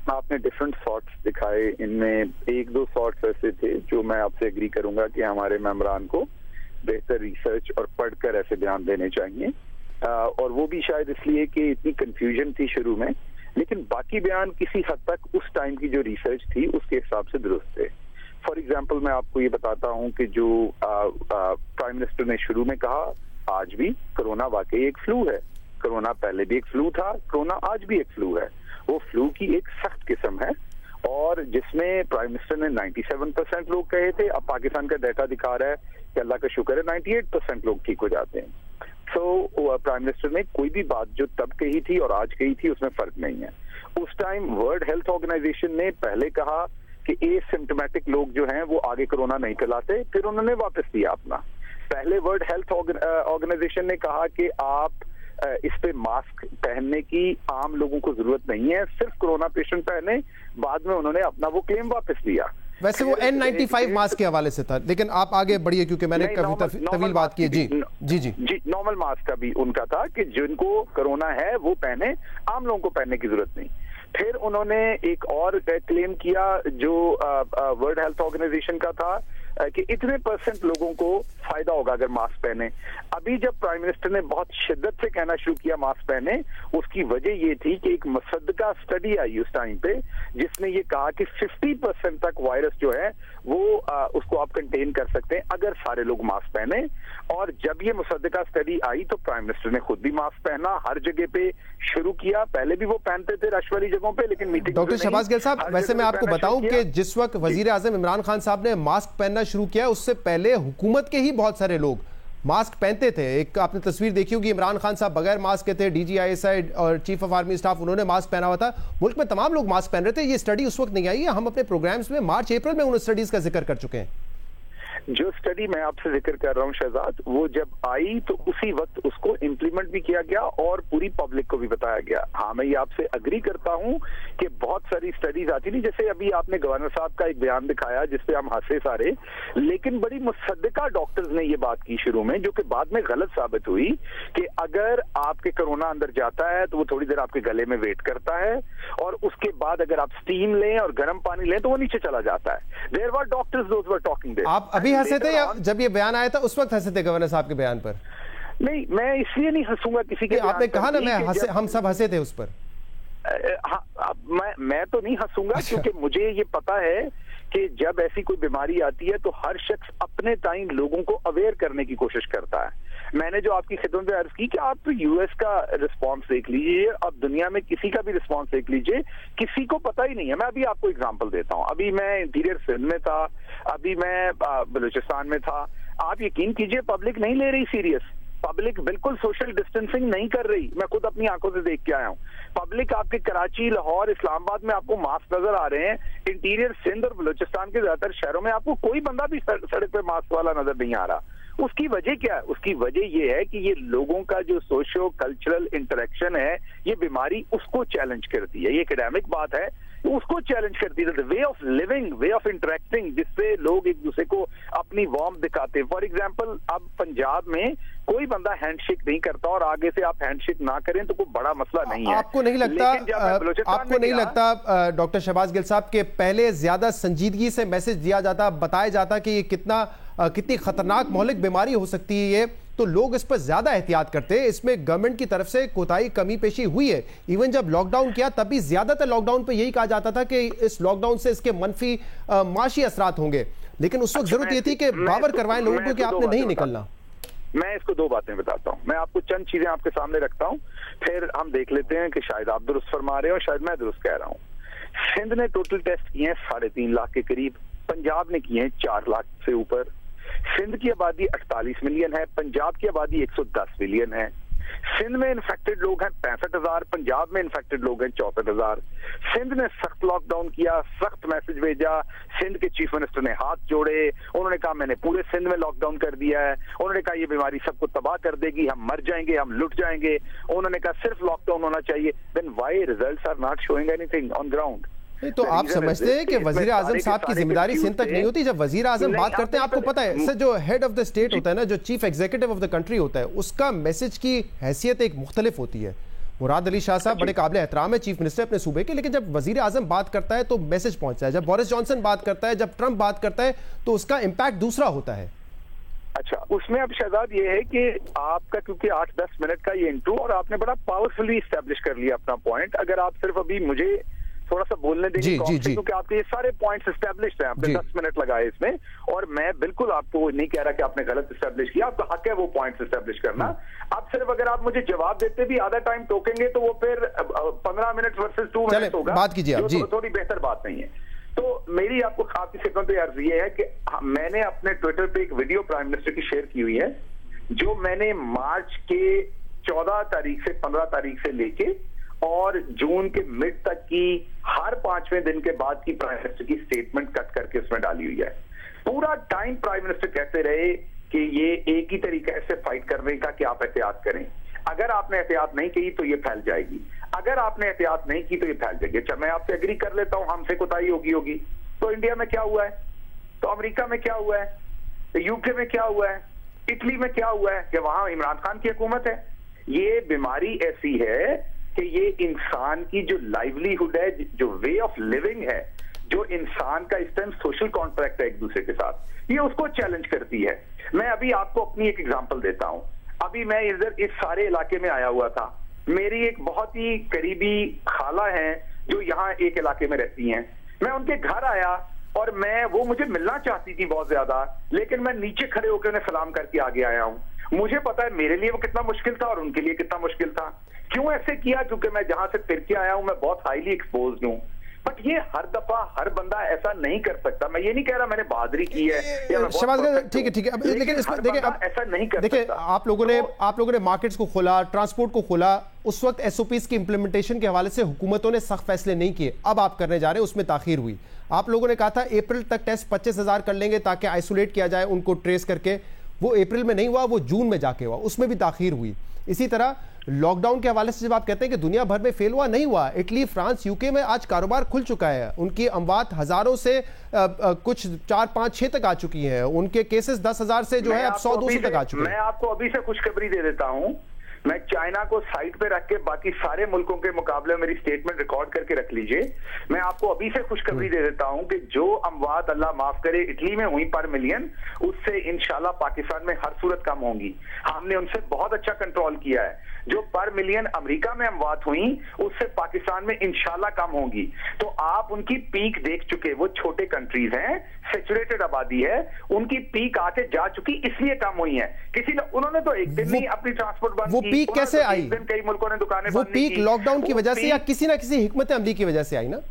आपने डिफरेंट थॉट्स दिखाए, इनमें 1-2 थॉट्स ऐसे थे जो मैं आपसे एग्री करूंगा कि हमारे मेंबरान को बेहतर रिसर्च और पढ़कर ऐसे बयान देने चाहिए, और वो भी शायद इसलिए कि इतनी कंफ्यूजन थी शुरू में, लेकिन बाकी बयान किसी हद तक उस टाइम की जो रिसर्च थी उसके हिसाब से दुरुस्त थे। फॉर एग्जाम्पल मैं आपको ये बताता हूँ कि जो प्राइम मिनिस्टर ने शुरू में कहा, आज भी कोरोना वाकई एक फ्लू है, कोरोना पहले भी एक फ्लू था, कोरोना आज भी एक फ्लू है। वो फ्लू की एक सख्त किस्म है और जिसमें प्राइम मिनिस्टर ने 97% लोग कहे थे, अब पाकिस्तान का डाटा दिखा रहा है कि अल्लाह का शुक्र है 98% लोग ठीक हो जाते हैं। तो प्राइम मिनिस्टर ने कोई भी बात जो तब कही थी और आज कही थी उसमें फर्क नहीं है। उस टाइम वर्ल्ड हेल्थ ऑर्गेनाइजेशन ने पहले कहा कि एसिम्प्टोमेटिक लोग जो हैं वो आगे कोरोना नहीं फैलाते, फिर उन्होंने वापस दिया अपना। पहले वर्ल्ड हेल्थ ऑर्गेनाइजेशन ने कहा कि आप इस पे मास्क पहनने की आम लोगों को जरूरत नहीं है, सिर्फ कोरोना पेशेंट पहने। बाद में उन्होंने अपना वो क्लेम वापस लिया। वैसे वो N95 मास्क के हवाले से था, लेकिन आप आगे बढ़िए क्योंकि मैंने काफी तवील बात की। जी नॉर्मल मास्क का भी उनका था कि जिनको कोरोना है वो पहने, आम लोगों को पहनने की जरूरत नहीं। फिर उन्होंने एक और क्लेम किया जो वर्ल्ड हेल्थ ऑर्गेनाइजेशन का था कि इतने % लोगों को फायदा होगा अगर मास्क पहने। अभी जब प्राइम मिनिस्टर ने बहुत शिद्दत से कहना शुरू किया मास्क पहने, उसकी वजह ये थी कि एक मुसद्दका स्टडी आई उस टाइम पे जिसने ये कहा कि 50% तक वायरस जो है वो उसको आप कंटेन कर सकते हैं अगर सारे लोग मास्क पहने। और जब ये मुसद्दका स्टडी आई तो प्राइम मिनिस्टर ने खुद भी मास्क पहना, हर जगह पे शुरू किया। पहले भी वो पहनते थे रश वाली जगहों पे, लेकिन मीटिंग। डॉक्टर शहबाज गिल साहब, वैसे मैं आपको बताऊं कि जिस वक्त वजीर आजम इमरान खान साहब ने मास्क पहनना शुरू किया, उससे पहले हुकूमत के ही बहुत सारे लोग मास्क पहनते थे। एक आपने तस्वीर देखी होगी, इमरान खान साहब बगैर मास्क के थे, DG ISI और चीफ ऑफ आर्मी स्टाफ उन्होंने मास्क पहना हुआ था। मुल्क में तमाम लोग मास्क पहन रहे थे। ये स्टडी उस वक्त नहीं आई है, हम अपने प्रोग्राम्स में मार्च अप्रैल में उन स्टडीज का जिक्र कर चुके हैं। जो स्टडी मैं आपसे जिक्र कर रहा हूं शहजाद, वो जब आई तो उसी वक्त उसको इम्प्लीमेंट भी किया गया और पूरी पब्लिक को भी बताया गया। हाँ, मैं ये आपसे अग्री करता हूं कि बहुत सारी स्टडीज आती थी, जैसे अभी आपने गवर्नर साहब का एक बयान दिखाया जिसपे हम हंसे सारे, लेकिन बड़ी मुसद्दका डॉक्टर्स ने ये बात की शुरू में, जो कि बाद में गलत साबित हुई कि अगर आपके कोरोना अंदर जाता है तो वो थोड़ी देर आपके गले में वेट करता है और उसके बाद अगर आप स्टीम लें और गर्म पानी लें तो वो नीचे चला जाता है। There were doctors those were talking this. आप अभी हंसे थे या जब ये बयान आया था उस वक्त हंसे थे गवर्नर साहब के बयान पर? नहीं, मैं इसलिए नहीं हंसूंगा किसी के। आपने कहा ना हम सब हंसे थे उस पर। हाँ, मैं तो नहीं हंसूंगा क्योंकि मुझे ये पता है कि जब ऐसी कोई बीमारी आती है तो हर शख्स अपने टाइम लोगों को अवेयर करने की कोशिश करता है। मैंने जो आपकी खिदमत में अर्ज की कि आप यूएस का रिस्पांस देख लीजिए, अब दुनिया में किसी का भी रिस्पांस देख लीजिए, किसी को पता ही नहीं है। मैं अभी आपको एग्जांपल देता हूं, अभी मैं इंटीरियर सिंध में था, अभी मैं बलूचिस्तान में था। आप यकीन कीजिए पब्लिक नहीं ले रही सीरियस, पब्लिक बिल्कुल सोशल डिस्टेंसिंग नहीं कर रही। मैं खुद अपनी आंखों से देख के आया हूं। पब्लिक आपके कराची, लाहौर, इस्लामाबाद में आपको मास्क नजर आ रहे हैं। इंटीरियर सिंध और बलूचिस्तान के ज्यादातर शहरों में आपको कोई बंदा भी सड़क पे मास्क वाला नजर नहीं आ रहा। उसकी वजह क्या है? उसकी वजह यह है कि ये लोगों का जो सोशो कल्चरल इंटरेक्शन है, ये बीमारी उसको चैलेंज करती है। ये एकेडमिक बात है, उसको चैलेंज करती है। Way of living, way of interacting, जिससे लोग एक दूसरे को अपनी वार्म दिखाते हैं। फॉर एग्जाम्पल, अब पंजाब में कोई बंदा हैंडशेक नहीं करता और आगे से आप हैंडशेक ना करें तो कोई बड़ा मसला नहीं है। आपको नहीं लगता डॉक्टर शहबाज गिल साहब के पहले ज्यादा संजीदगी से मैसेज दिया जाता, बताया जाता कि ये कितनी खतरनाक मौलिक बीमारी हो सकती है ये, तो लोग इस पर ज्यादा एहतियात करते हैं। इसमें गवर्नमेंट की तरफ से कोताही, कमी पेशी हुई है। इवन जब लॉकडाउन किया तब भी ज्यादातर लॉकडाउन पे यही कहा जाता था कि इस लॉकडाउन से इसके मनफी माशी असरात होंगे, लेकिन उस वक्त जरूरत ये थी कि बावर करवाएं लोगों को कि आपने नहीं निकलना। मैं इसको दो बातें बताता हूं, मैं आपको चंद चीजें आपके सामने रखता हूं, फिर हम देख लेते हैं कि शायद आप दुरुस्त फरमा रहे हो, शायद मैं दुरुस्त कह रहा हूं। सिंध ने टोटल टेस्ट किए हैं 3.5 लाख के करीब, पंजाब ने किए हैं 4 लाख से ऊपर। सिंध की आबादी 48 मिलियन है, पंजाब की आबादी 110 मिलियन है। सिंध में इन्फेक्टेड लोग हैं 65,000, पंजाब में इन्फेक्टेड लोग हैं 64,000। सिंध ने सख्त लॉकडाउन किया, सख्त मैसेज भेजा। सिंध के चीफ मिनिस्टर ने हाथ जोड़े, उन्होंने कहा मैंने पूरे सिंध में लॉकडाउन कर दिया है। उन्होंने कहा ये बीमारी सबको तबाह कर देगी, हम मर जाएंगे, हम लुट जाएंगे। उन्होंने कहा सिर्फ लॉकडाउन होना चाहिए। Then why results are not showing anything on ground? नहीं तो आप समझते हैं कि वजीर आजम साहब की जिम्मेदारी सिंध तक नहीं होती? जब वजीर आजम बात करते हैं, आपको पता है सर, जो हेड ऑफ द स्टेट होता है ना, जो chief executive of the country होता है, उसका मैसेज की हैसियत एक मुख्तलिफ होती है। मुराद अली शाह साहब बड़े काबिल एहतराम है, चीफ मिनिस्टर अपने सूबे के, लेकिन जब वजीर आजम बात करता है तो मैसेज पहुंचता है। जब बोरिस जॉनसन बात करता है, जब ट्रंप बात करता है, तो उसका इम्पैक्ट दूसरा होता है। अच्छा, उसमें अब शहजाद ये है कि आपका क्योंकि 8-10 मिनट का ये इंट्रो और आपने बड़ा पावरफुली एस्टेब्लिश कर लिया अपना पॉइंट। अगर आप सिर्फ अभी मुझे थोड़ा सा बोलने देंगे क्योंकि आपके ये सारे पॉइंट्स एस्टेब्लिश्ड हैं, आपने 10 मिनट लगाए इसमें, और मैं बिल्कुल आपको नहीं कह रहा कि आपने गलत एस्टेब्लिश किया, आपका हक है वो पॉइंट्स एस्टेब्लिश करना। अब सिर्फ अगर आप मुझे जवाब देते भी आधा टाइम टोकेंगे तो वो फिर 15 मिनट वर्सेस 2 मिनट होगा, बात कीजिए आप, जो थोड़ी बेहतर बात नहीं है। तो मेरी आपको आपकी खिदमत में अर्ज ये है कि मैंने अपने ट्विटर पे एक वीडियो प्राइम मिनिस्टर की शेयर की हुई है, जो मैंने मार्च के 14 तारीख से 15 तारीख से लेके और जून के मिड तक की हर 5वें दिन के बाद की प्राइम मिनिस्टर की स्टेटमेंट कट करके उसमें डाली हुई है। पूरा टाइम प्राइम मिनिस्टर कहते रहे कि ये एक ही तरीका है फाइट करने का कि आप एहतियात करें। अगर आपने एहतियात नहीं की तो ये फैल जाएगी, अगर आपने एहतियात नहीं की तो ये फैल जाएगी। अच्छा, मैं आपसे एग्री कर लेता हूं, हमसे कोताही होगी। तो इंडिया में क्या हुआ है, तो अमेरिका में क्या हुआ है, तो यूके में क्या हुआ है, इटली में क्या हुआ है कि वहां इमरान खान की हुकूमत है। ये बीमारी ऐसी है कि ये इंसान की जो लाइवलीहुड है, जो वे ऑफ लिविंग है, जो इंसान का इस टाइम सोशल कॉन्ट्रैक्ट है एक दूसरे के साथ, ये उसको चैलेंज करती है। मैं अभी आपको अपनी एक एग्जांपल देता हूं। अभी मैं इधर इस सारे इलाके में आया हुआ था, मेरी एक बहुत ही करीबी खाला है जो यहाँ एक इलाके में रहती हैं। मैं उनके घर आया और वो मुझे मिलना चाहती थी बहुत ज्यादा, लेकिन मैं नीचे खड़े होकर उन्हें सलाम करके आगे आया हूं। मुझे पता है मेरे लिए वो कितना मुश्किल था और उनके लिए कितना मुश्किल था। क्यों ऐसे किया? क्योंकि मैं जहां से फिर के आया हूं मैं बहुत हाईली एक्सपोज्ड हूं। बट ये हर दफा हर बंदा ऐसा नहीं कर सकता। मैं ये नहीं कह रहा मैंने बहादुरी की है या ठीक है अब लेकिन इसमें देखिए, अब ऐसा नहीं कर देखिए, आप लोगों ने मार्केट्स को खोला, ट्रांसपोर्ट को खोला, उस वक्त एसओपीज की इंप्लीमेंटेशन के हवाले से हुकूमतों ने सख्त फैसले नहीं किए। अब आप करने जा रहे हैं, उसमें ताखीर हुई। आप लोगों ने कहा था अप्रैल तक टेस्ट 25,000 कर लेंगे ताकि आइसोलेट किया जाए उनको ट्रेस करके। वो अप्रैल में नहीं हुआ, वो जून में जाके हुआ, उसमें भी ताखीर हुई। इसी तरह लॉकडाउन के हवाले से जब आप कहते हैं कि दुनिया भर में फेल हुआ, नहीं हुआ। इटली, फ्रांस, यूके में आज कारोबार खुल चुका है, उनकी अमवात हजारों से कुछ 4, 5, 6 तक आ चुकी हैं, उनके केसेस 10,000 से जो है अब 100-200 तक आ चुके हैं। मैं आपको अभी से खुशखबरी दे देता हूं मैं चाइना को साइड पे रख के बाकी सारे मुल्कों के मुकाबले मेरी स्टेटमेंट रिकॉर्ड करके रख लीजिए। मैं आपको अभी से खुशखबरी दे देता हूं कि जो अमवात अल्लाह माफ करे इटली में हुई पर मिलियन, उससे इंशाल्लाह पाकिस्तान में हर सूरत कम होंगी। हमने उनसे बहुत अच्छा कंट्रोल किया है। जो पर मिलियन अमेरिका में अमवात हुई उससे पाकिस्तान में इंशाल्लाह कम होंगी। तो आप उनकी पीक देख चुके, वो छोटे कंट्रीज हैं, सैचुरेटेड आबादी है, उनकी पीक आके जा चुकी, इसलिए कम हुई है। किसी ने, उन्होंने तो एक दिन नहीं अपनी ट्रांसपोर्ट बंद वो की। पीक कैसे आई? कई मुल्कों ने दुकानें वो बंद नहीं पीक की। लॉकडाउन की वजह से या किसी ना किसी हिकमत अमली की वजह से आई ना?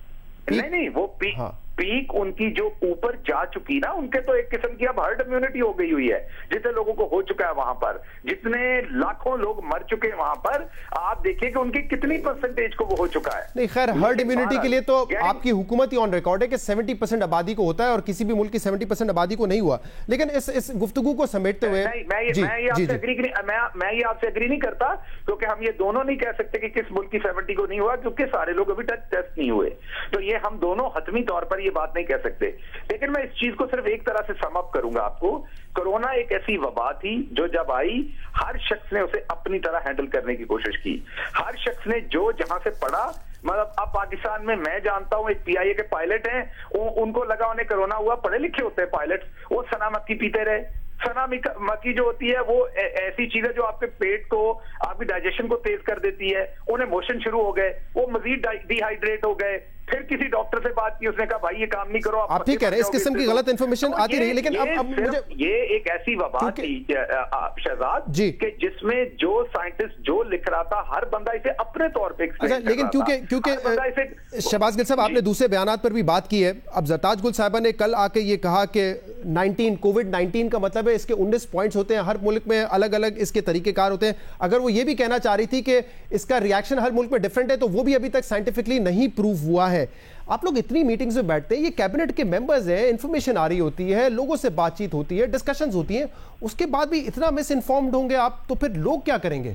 नहीं, वो पीक हाँ। पीक उनकी जो ऊपर जा चुकी ना, उनके तो एक किस्म की अब हर्ड इम्यूनिटी हो गई हुई है, जितने लोगों को हो चुका है वहां पर, जितने लाखों लोग मर चुके हैं वहां पर, आप देखिए कि उनकी कितनी परसेंटेज को वो हो चुका है। नहीं, खैर हर्ड इम्यूनिटी के लिए तो आपकी हुकूमत ही ऑन रिकॉर्ड है कि 70% आबादी को होता है और किसी भी मुल्क की 70% आबादी को नहीं हुआ। लेकिन इस गुफ्तगू को समेटते हुए मैं ये आपसे एग्री नहीं करता, क्योंकि हम ये दोनों नहीं कह सकते कि किस मुल्क की 70 को नहीं हुआ, क्योंकि सारे लोग अभी तक टेस्ट नहीं हुए। तो ये हम दोनों हतमी तौर पर बात नहीं कह सकते। लेकिन मैं इस चीज को सिर्फ एक तरह से सम अप करूंगा आपको। कोरोना एक ऐसी वबा थी जो जब आई हर शख्स ने उसे अपनी तरह हैंडल करने की कोशिश की। हर शख्स ने जो जहां से पढ़ा, मतलब अब पाकिस्तान में मैं जानता हूं एक पीआईए के पायलट हैं, उनको लगा उन्हें कोरोना हुआ, पढ़े लिखे होते हैं पायलट, वो सना मक्की पीते रहे। सना मक्की जो होती है वो ऐसी चीज है जो आपके पेट को, आपकी डाइजेशन को तेज कर देती है। उन्हें मोशन शुरू हो गए, वो मजीद डिहाइड्रेट हो गए। फिर किसी डॉक्टर से बात की, उसने कहा भाई ये काम नहीं करो, आप ठीक कह रहे हैं, इस किस्म की गलत इंफॉर्मेशन आती रही। लेकिन अब मुझे ये एक ऐसी वबा थी शहजाद जी कि जिसमें जो साइंटिस्ट जो लिख रहा था, हर बंदा इसे अपने तौर पे अच्छा, लेकिन क्योंकि शहबाज गिल साहब आपने दूसरे बयानात पर भी बात की है। अब जरताज गुल साहिबा ने कल आके ये कहा कि कोविड-19 का मतलब है इसके 19 पॉइंट्स होते हैं, हर मुल्क में अलग अलग इसके तरीकेकार होते हैं। अगर वो ये भी कहना चाह रही थी कि इसका रिएक्शन हर मुल्क में डिफरेंट है, तो वो भी अभी तक साइंटिफिकली नहीं प्रूव हुआ है। आप लोग इतनी मीटिंग्स में बैठते हैं, ये कैबिनेट के मेंबर्स हैं, इंफॉर्मेशन आ रही होती है, लोगों से बातचीत होती है, डिस्कशंस होती हैं, उसके बाद भी इतना मिस इन्फॉर्म्ड होंगे आप, तो फिर लोग क्या करेंगे?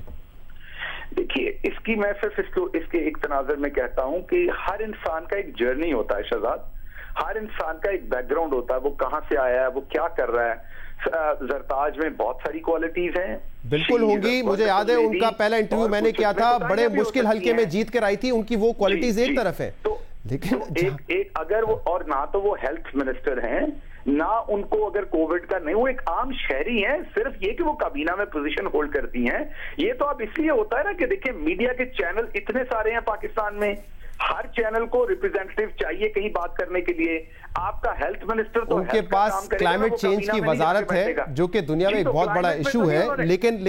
देखिए, इसकी मैं सिर्फ इसके एक तनाज़ुर में कहता हूं कि हर इंसान का एक जर्नी होता है शहजाद, हर इंसान का एक बैकग्राउंड होता है, वो कहां से आया है, वो क्या कर रहा है। जरताज में बहुत सारी क्वालिटीज हैं, बिल्कुल होंगी। मुझे याद है उनका पहला इंटरव्यू मैंने किया था, बड़े मुश्किल हल्के में जीत कर आई थी, उनकी वो क्वालिटीज एक तरफ है। लेकिन एक अगर वो, और ना तो वो हेल्थ मिनिस्टर हैं, ना उनको अगर कोविड का नहीं, वो एक आम शहरी हैं। सिर्फ ये कि वो काबीना में पोजीशन होल्ड करती हैं, ये तो अब इसलिए होता है ना कि देखिए मीडिया के चैनल इतने सारे हैं पाकिस्तान में, हर चैनल को रिप्रेजेंटेटिव चाहिए कहीं बात करने के लिए। आपका हेल्थ मिनिस्टर तो उनके पास क्लाइमेट चेंज की वजारत है, जो कि दुनिया में एक बहुत बड़ा इशू है। लेकिन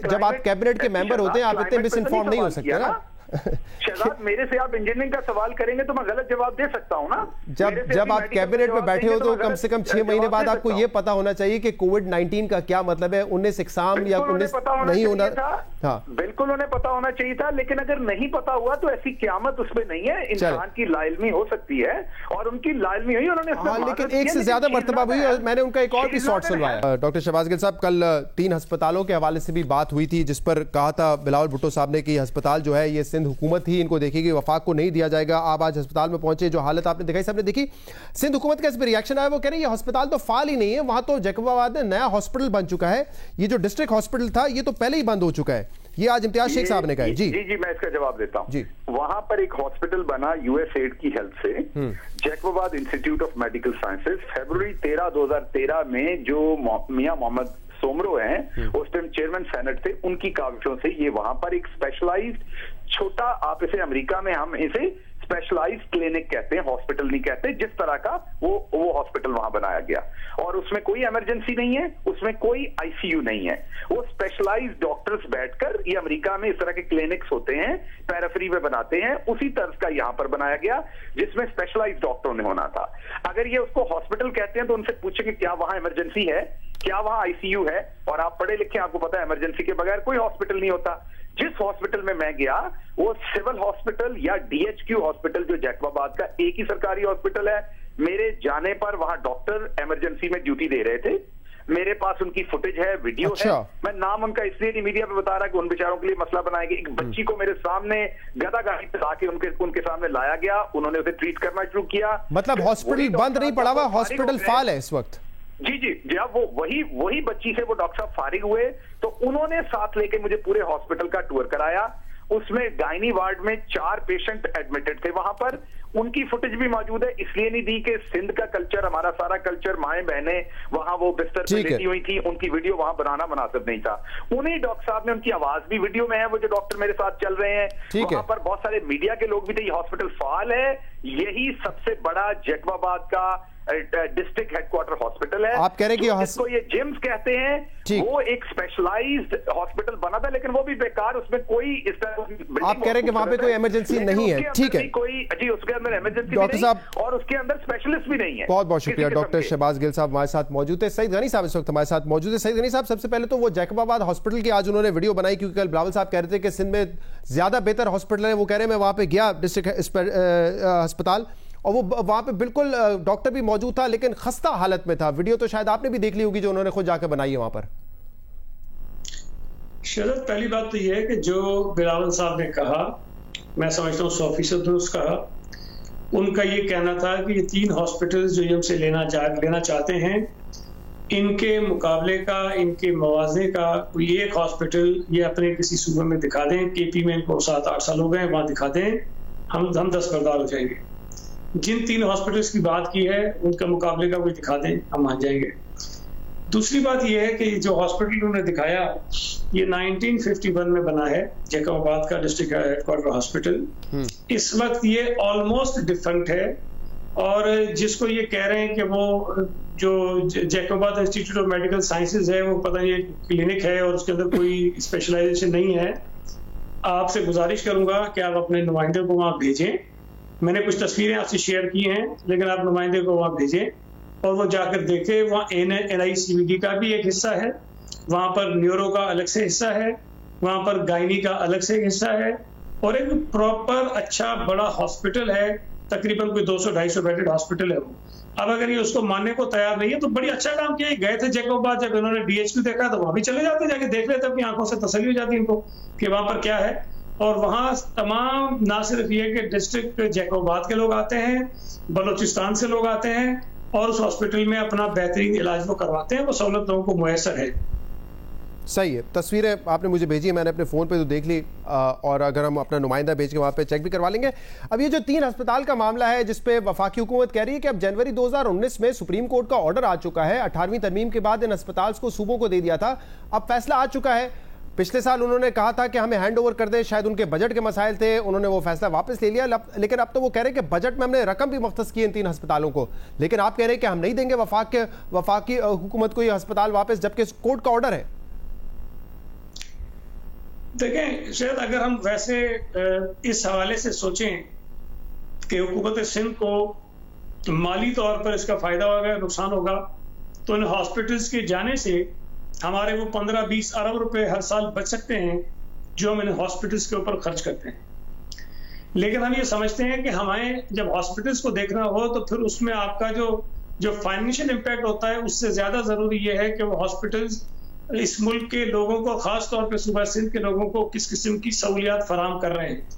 जब आप कैबिनेट के मेंबर होते हैं, आप इतने मिस इन्फॉर्म नहीं हो सकते ना। शहजाद, मेरे से आप इंजीनियरिंग का सवाल करेंगे तो मैं गलत जवाब दे सकता हूं ना। जब आप कैबिनेट में बैठे हो तो कम से कम 6 महीने बाद आपको ये पता होना चाहिए कि कोविड-19 का क्या मतलब है, 19 एग्जाम या 19 नहीं होना। हाँ, बिल्कुल उन्हें पता होना चाहिए था, लेकिन अगर नहीं पता हुआ तो ऐसी क़यामत उसमें नहीं है। इंसान की लाइल्मी हो सकती है और उनकी लाइल्मी हुई, उन्होंने लेकिन एक से ज्यादा मर्तबा हुई और मैंने उनका एक और भी शॉट सुनवाया। डॉक्टर शहबाज गिल साहब, कल 3 अस्पतालों के हवाले से भी बात हुई थी, जिस पर कहा था बिलावल भुट्टो साहब ने कि अस्पताल जो है ये सिंध हुकूमत ही इनको देखेगी, वफाक को नहीं दिया जाएगा। आप आज अस्पताल में पहुंचे, जो हालत आपने दिखाई सबने देखी, सिंध हुकूमत का इस पर रिएक्शन आया, वो कह रहे हैं ये अस्पताल तो फाल ही नहीं है, वहां तो जैकबाबाद में नया हॉस्पिटल बन चुका है, ये जो डिस्ट्रिक्ट हॉस्पिटल था ये तो पहले ही बंद हो चुका है। ये आज इम्तियाज शेख साहब ने कहा। जी जी, मैं इसका जवाब देता हूं। वहां पर एक हॉस्पिटल बना यूएसएड की हेल्प से, Jacobabad institute of medical sciences. फरवरी 13, 2013 में जो मियां मोहम्मद सोमरो हैं, उस टाइम चेयरमैन सेनेट थे, उनकी काविशों से ये वहां पर एक स्पेशलाइज्ड छोटा, आप इसे अमेरिका में हम इसे स्पेशलाइज्ड क्लिनिक कहते हैं, हॉस्पिटल नहीं कहते, जिस तरह का वो हॉस्पिटल वहां बनाया गया। और उसमें कोई इमरजेंसी नहीं है, उसमें कोई आईसीयू नहीं है, वो स्पेशलाइज्ड डॉक्टर्स बैठकर, ये अमेरिका में इस तरह के क्लिनिक्स होते हैं, पेरिफेरी में बनाते हैं, उसी तर्ज का यहां पर बनाया गया, जिसमें स्पेशलाइज्ड डॉक्टरों ने होना था। अगर ये उसको हॉस्पिटल कहते हैं तो उनसे पूछेंगे क्या वहां इमरजेंसी है, क्या वहां आईसीयू है? और आप पढ़े लिखे, आपको पता है इमरजेंसी के बगैर कोई हॉस्पिटल नहीं होता। जिस हॉस्पिटल में मैं गया वो सिविल हॉस्पिटल या डीएचक्यू हॉस्पिटल, जो जैकबाबाद का एक ही सरकारी हॉस्पिटल है, मेरे जाने पर वहां डॉक्टर इमरजेंसी में ड्यूटी दे रहे थे। मेरे पास उनकी फुटेज है, वीडियो है। मैं नाम उनका इसलिए नहीं मीडिया पे बता रहा कि उन बेचारों के लिए मसला बनाएंगे। एक बच्ची को मेरे सामने गदा गाड़ी पे लाके उनके सामने लाया गया, उन्होंने उसे ट्रीट करना शुरू किया। मतलब हॉस्पिटल बंद नहीं पड़ा हुआ, हॉस्पिटल फाल है इस वक्त। जी जब वो वही बच्ची से वो डॉक्टर साहब फारिग हुए तो उन्होंने साथ लेके मुझे पूरे हॉस्पिटल का टूर कराया। उसमें गायनी वार्ड में 4 पेशेंट एडमिटेड थे, वहां पर उनकी फुटेज भी मौजूद है। इसलिए नहीं दी कि सिंध का कल्चर, हमारा सारा कल्चर, माएं बहनें वहां वो बिस्तर पे लेटी हुई थी, उनकी वीडियो वहां बनाना मुनासिब नहीं था। उन्हीं डॉक्टर साहब ने, उनकी आवाज भी वीडियो में है, वो जो डॉक्टर मेरे साथ चल रहे हैं, वहां पर बहुत सारे मीडिया के लोग भी थे। ये हॉस्पिटल फाल है, यही सबसे बड़ा जैकबाबाद का डिस्ट्रिक्ट हेडक्वार्टर हॉस्पिटल है। आप कह रहे हैं कि जिसको ये जिम्स कहते हैं, वो एक स्पेशलाइज्ड हॉस्पिटल बना था, लेकिन वो भी बेकार, उसमें कोई इस तरह। आप कह रहे हैं कि वहां पे कोई इमरजेंसी नहीं है, ठीक है, कोई जी उसके अंदर इमरजेंसी डॉक्टर साहब, और उसके अंदर स्पेशलिस्ट भी नहीं है। बहुत बहुत शुक्रिया। डॉक्टर शहबाज गिल साहब हमारे साथ मौजूद है। सईद गनी साहब इस वक्त हमारे साथ मौजूद है। सईद गनी साहब, सबसे पहले तो वो जैकबाबाद हॉस्पिटल की आज उन्होंने वीडियो बनाई, क्योंकि कल बिलावल साहब कह रहे थे कि सिंध में ज्यादा बेहतर हॉस्पिटल है। वो कह रहे हैं मैं वहां पे गया डिस्ट्रिक्ट अस्पताल, और वो वहां पे बिल्कुल डॉक्टर भी मौजूद था, लेकिन खस्ता हालत में था। वीडियो तो शायद आपने भी देख ली होगी जो उन्होंने खुद जाकर बनाई है वहां पर। शरद, पहली बात तो यह है कि जो बिलावल साहब ने कहा, मैं समझता हूँ 100% दुरुस्त कहा। उनका ये कहना था कि ये 3 हॉस्पिटल जो हमसे लेना चाहते हैं, इनके मुकाबले का, इनके मवाजे का कोई एक हॉस्पिटल ये अपने किसी सूबे में दिखा दें। केपी में इनको 7-8 साल हो गए, वहां दिखा दें, हम दस्तबरदार हो जाएंगे। जिन 3 हॉस्पिटल्स की बात की है, उनका मुकाबले का कोई दिखा दें, हम मान जाएंगे। दूसरी बात यह है कि जो हॉस्पिटल उन्होंने दिखाया, ये 1951 में बना है, जैकबाबाद का डिस्ट्रिक्ट हेडक्वार्टर हॉस्पिटल। इस वक्त ये ऑलमोस्ट डिफरेंट है, और जिसको ये कह रहे हैं कि वो जो Jacobabad institute of medical sciences है, वो पता नहीं क्लिनिक है और उसके अंदर कोई स्पेशलाइजेशन नहीं है। आपसे गुजारिश करूंगा कि आप अपने नुमाइंदे को वहां भेजें। मैंने कुछ तस्वीरें आपसे शेयर की हैं, लेकिन आप नुमाइंदे को वहां भेजें और वो जाकर देखे। वहाँ NICVD का भी एक हिस्सा है, वहां पर न्यूरो का अलग से हिस्सा है, वहां पर गायनी का अलग से हिस्सा है, और एक प्रॉपर अच्छा बड़ा हॉस्पिटल है। तकरीबन कोई 200-250 बेडेड हॉस्पिटल है वो। अब अगर ये उसको मानने को तैयार नहीं है तो बड़ी अच्छा काम किया। गए थे जैकबाबाद, जब इन्होंने DHQ देखा तो वहां भी चले जाते, जाके देख लेते, अपनी आंखों से तसल्ली हो जाती इनको कि वहां पर क्या है। और वहां तमाम, ना सिर्फ ये कि डिस्ट्रिक्ट जैकबाबाद के लोग आते हैं, बलोचिस्तान से लोग आते हैं और उस हॉस्पिटल में अपना बेहतरीन इलाज वो करवाते हैं। वो सहूलत लोगों को मुयसर है। सही है, तस्वीरें आपने मुझे भेजी, मैंने अपने फ़ोन पे तो देख ली, और अगर हम अपना नुमाइंदा भेज के वहाँ पे चेक भी करवा लेंगे। अब ये जो 3 अस्पताल का मामला है, जिस पे वफाकी हुकूमत कह रही है कि अब जनवरी 2019 में सुप्रीम कोर्ट का ऑर्डर आ चुका है, 18वीं तरमीम के बाद इन अस्पताल को सूबों को दे दिया था, अब फैसला आ चुका है। पिछले साल उन्होंने कहा था कि हमें हैंड ओवर कर दे, शायद उनके बजट के मसाइल थे, उन्होंने वो फैसला वापस ले लिया, लेकिन अब तो वो कह रहे हैं कि बजट में हमने रकम भी मुख्तस की इन 3 अस्पतालों को, लेकिन आप कह रहे हैं कि हम नहीं देंगे वफाकी हुकूमत को ये अस्पताल वापस, जबकि कोर्ट का ऑर्डर है। देखें, शायद अगर हम वैसे इस हवाले से सोचें कि हुकूमत सिंध को माली तौर पर इसका फायदा होगा, नुकसान होगा, तो इन हॉस्पिटल्स के जाने से हमारे वो 15-20 अरब रुपए हर साल बच सकते हैं जो हम इन हॉस्पिटल्स के ऊपर खर्च करते हैं। लेकिन हम ये समझते हैं कि हमें जब हॉस्पिटल्स को देखना हो तो फिर उसमें आपका जो फाइनेंशियल इम्पैक्ट होता है, उससे ज्यादा जरूरी ये है कि वो हॉस्पिटल्स इस मुल्क के लोगों को, खास तौर पे सूबा सिंध के लोगों को किस किस्म की सहूलियात फराहम कर रहे हैं।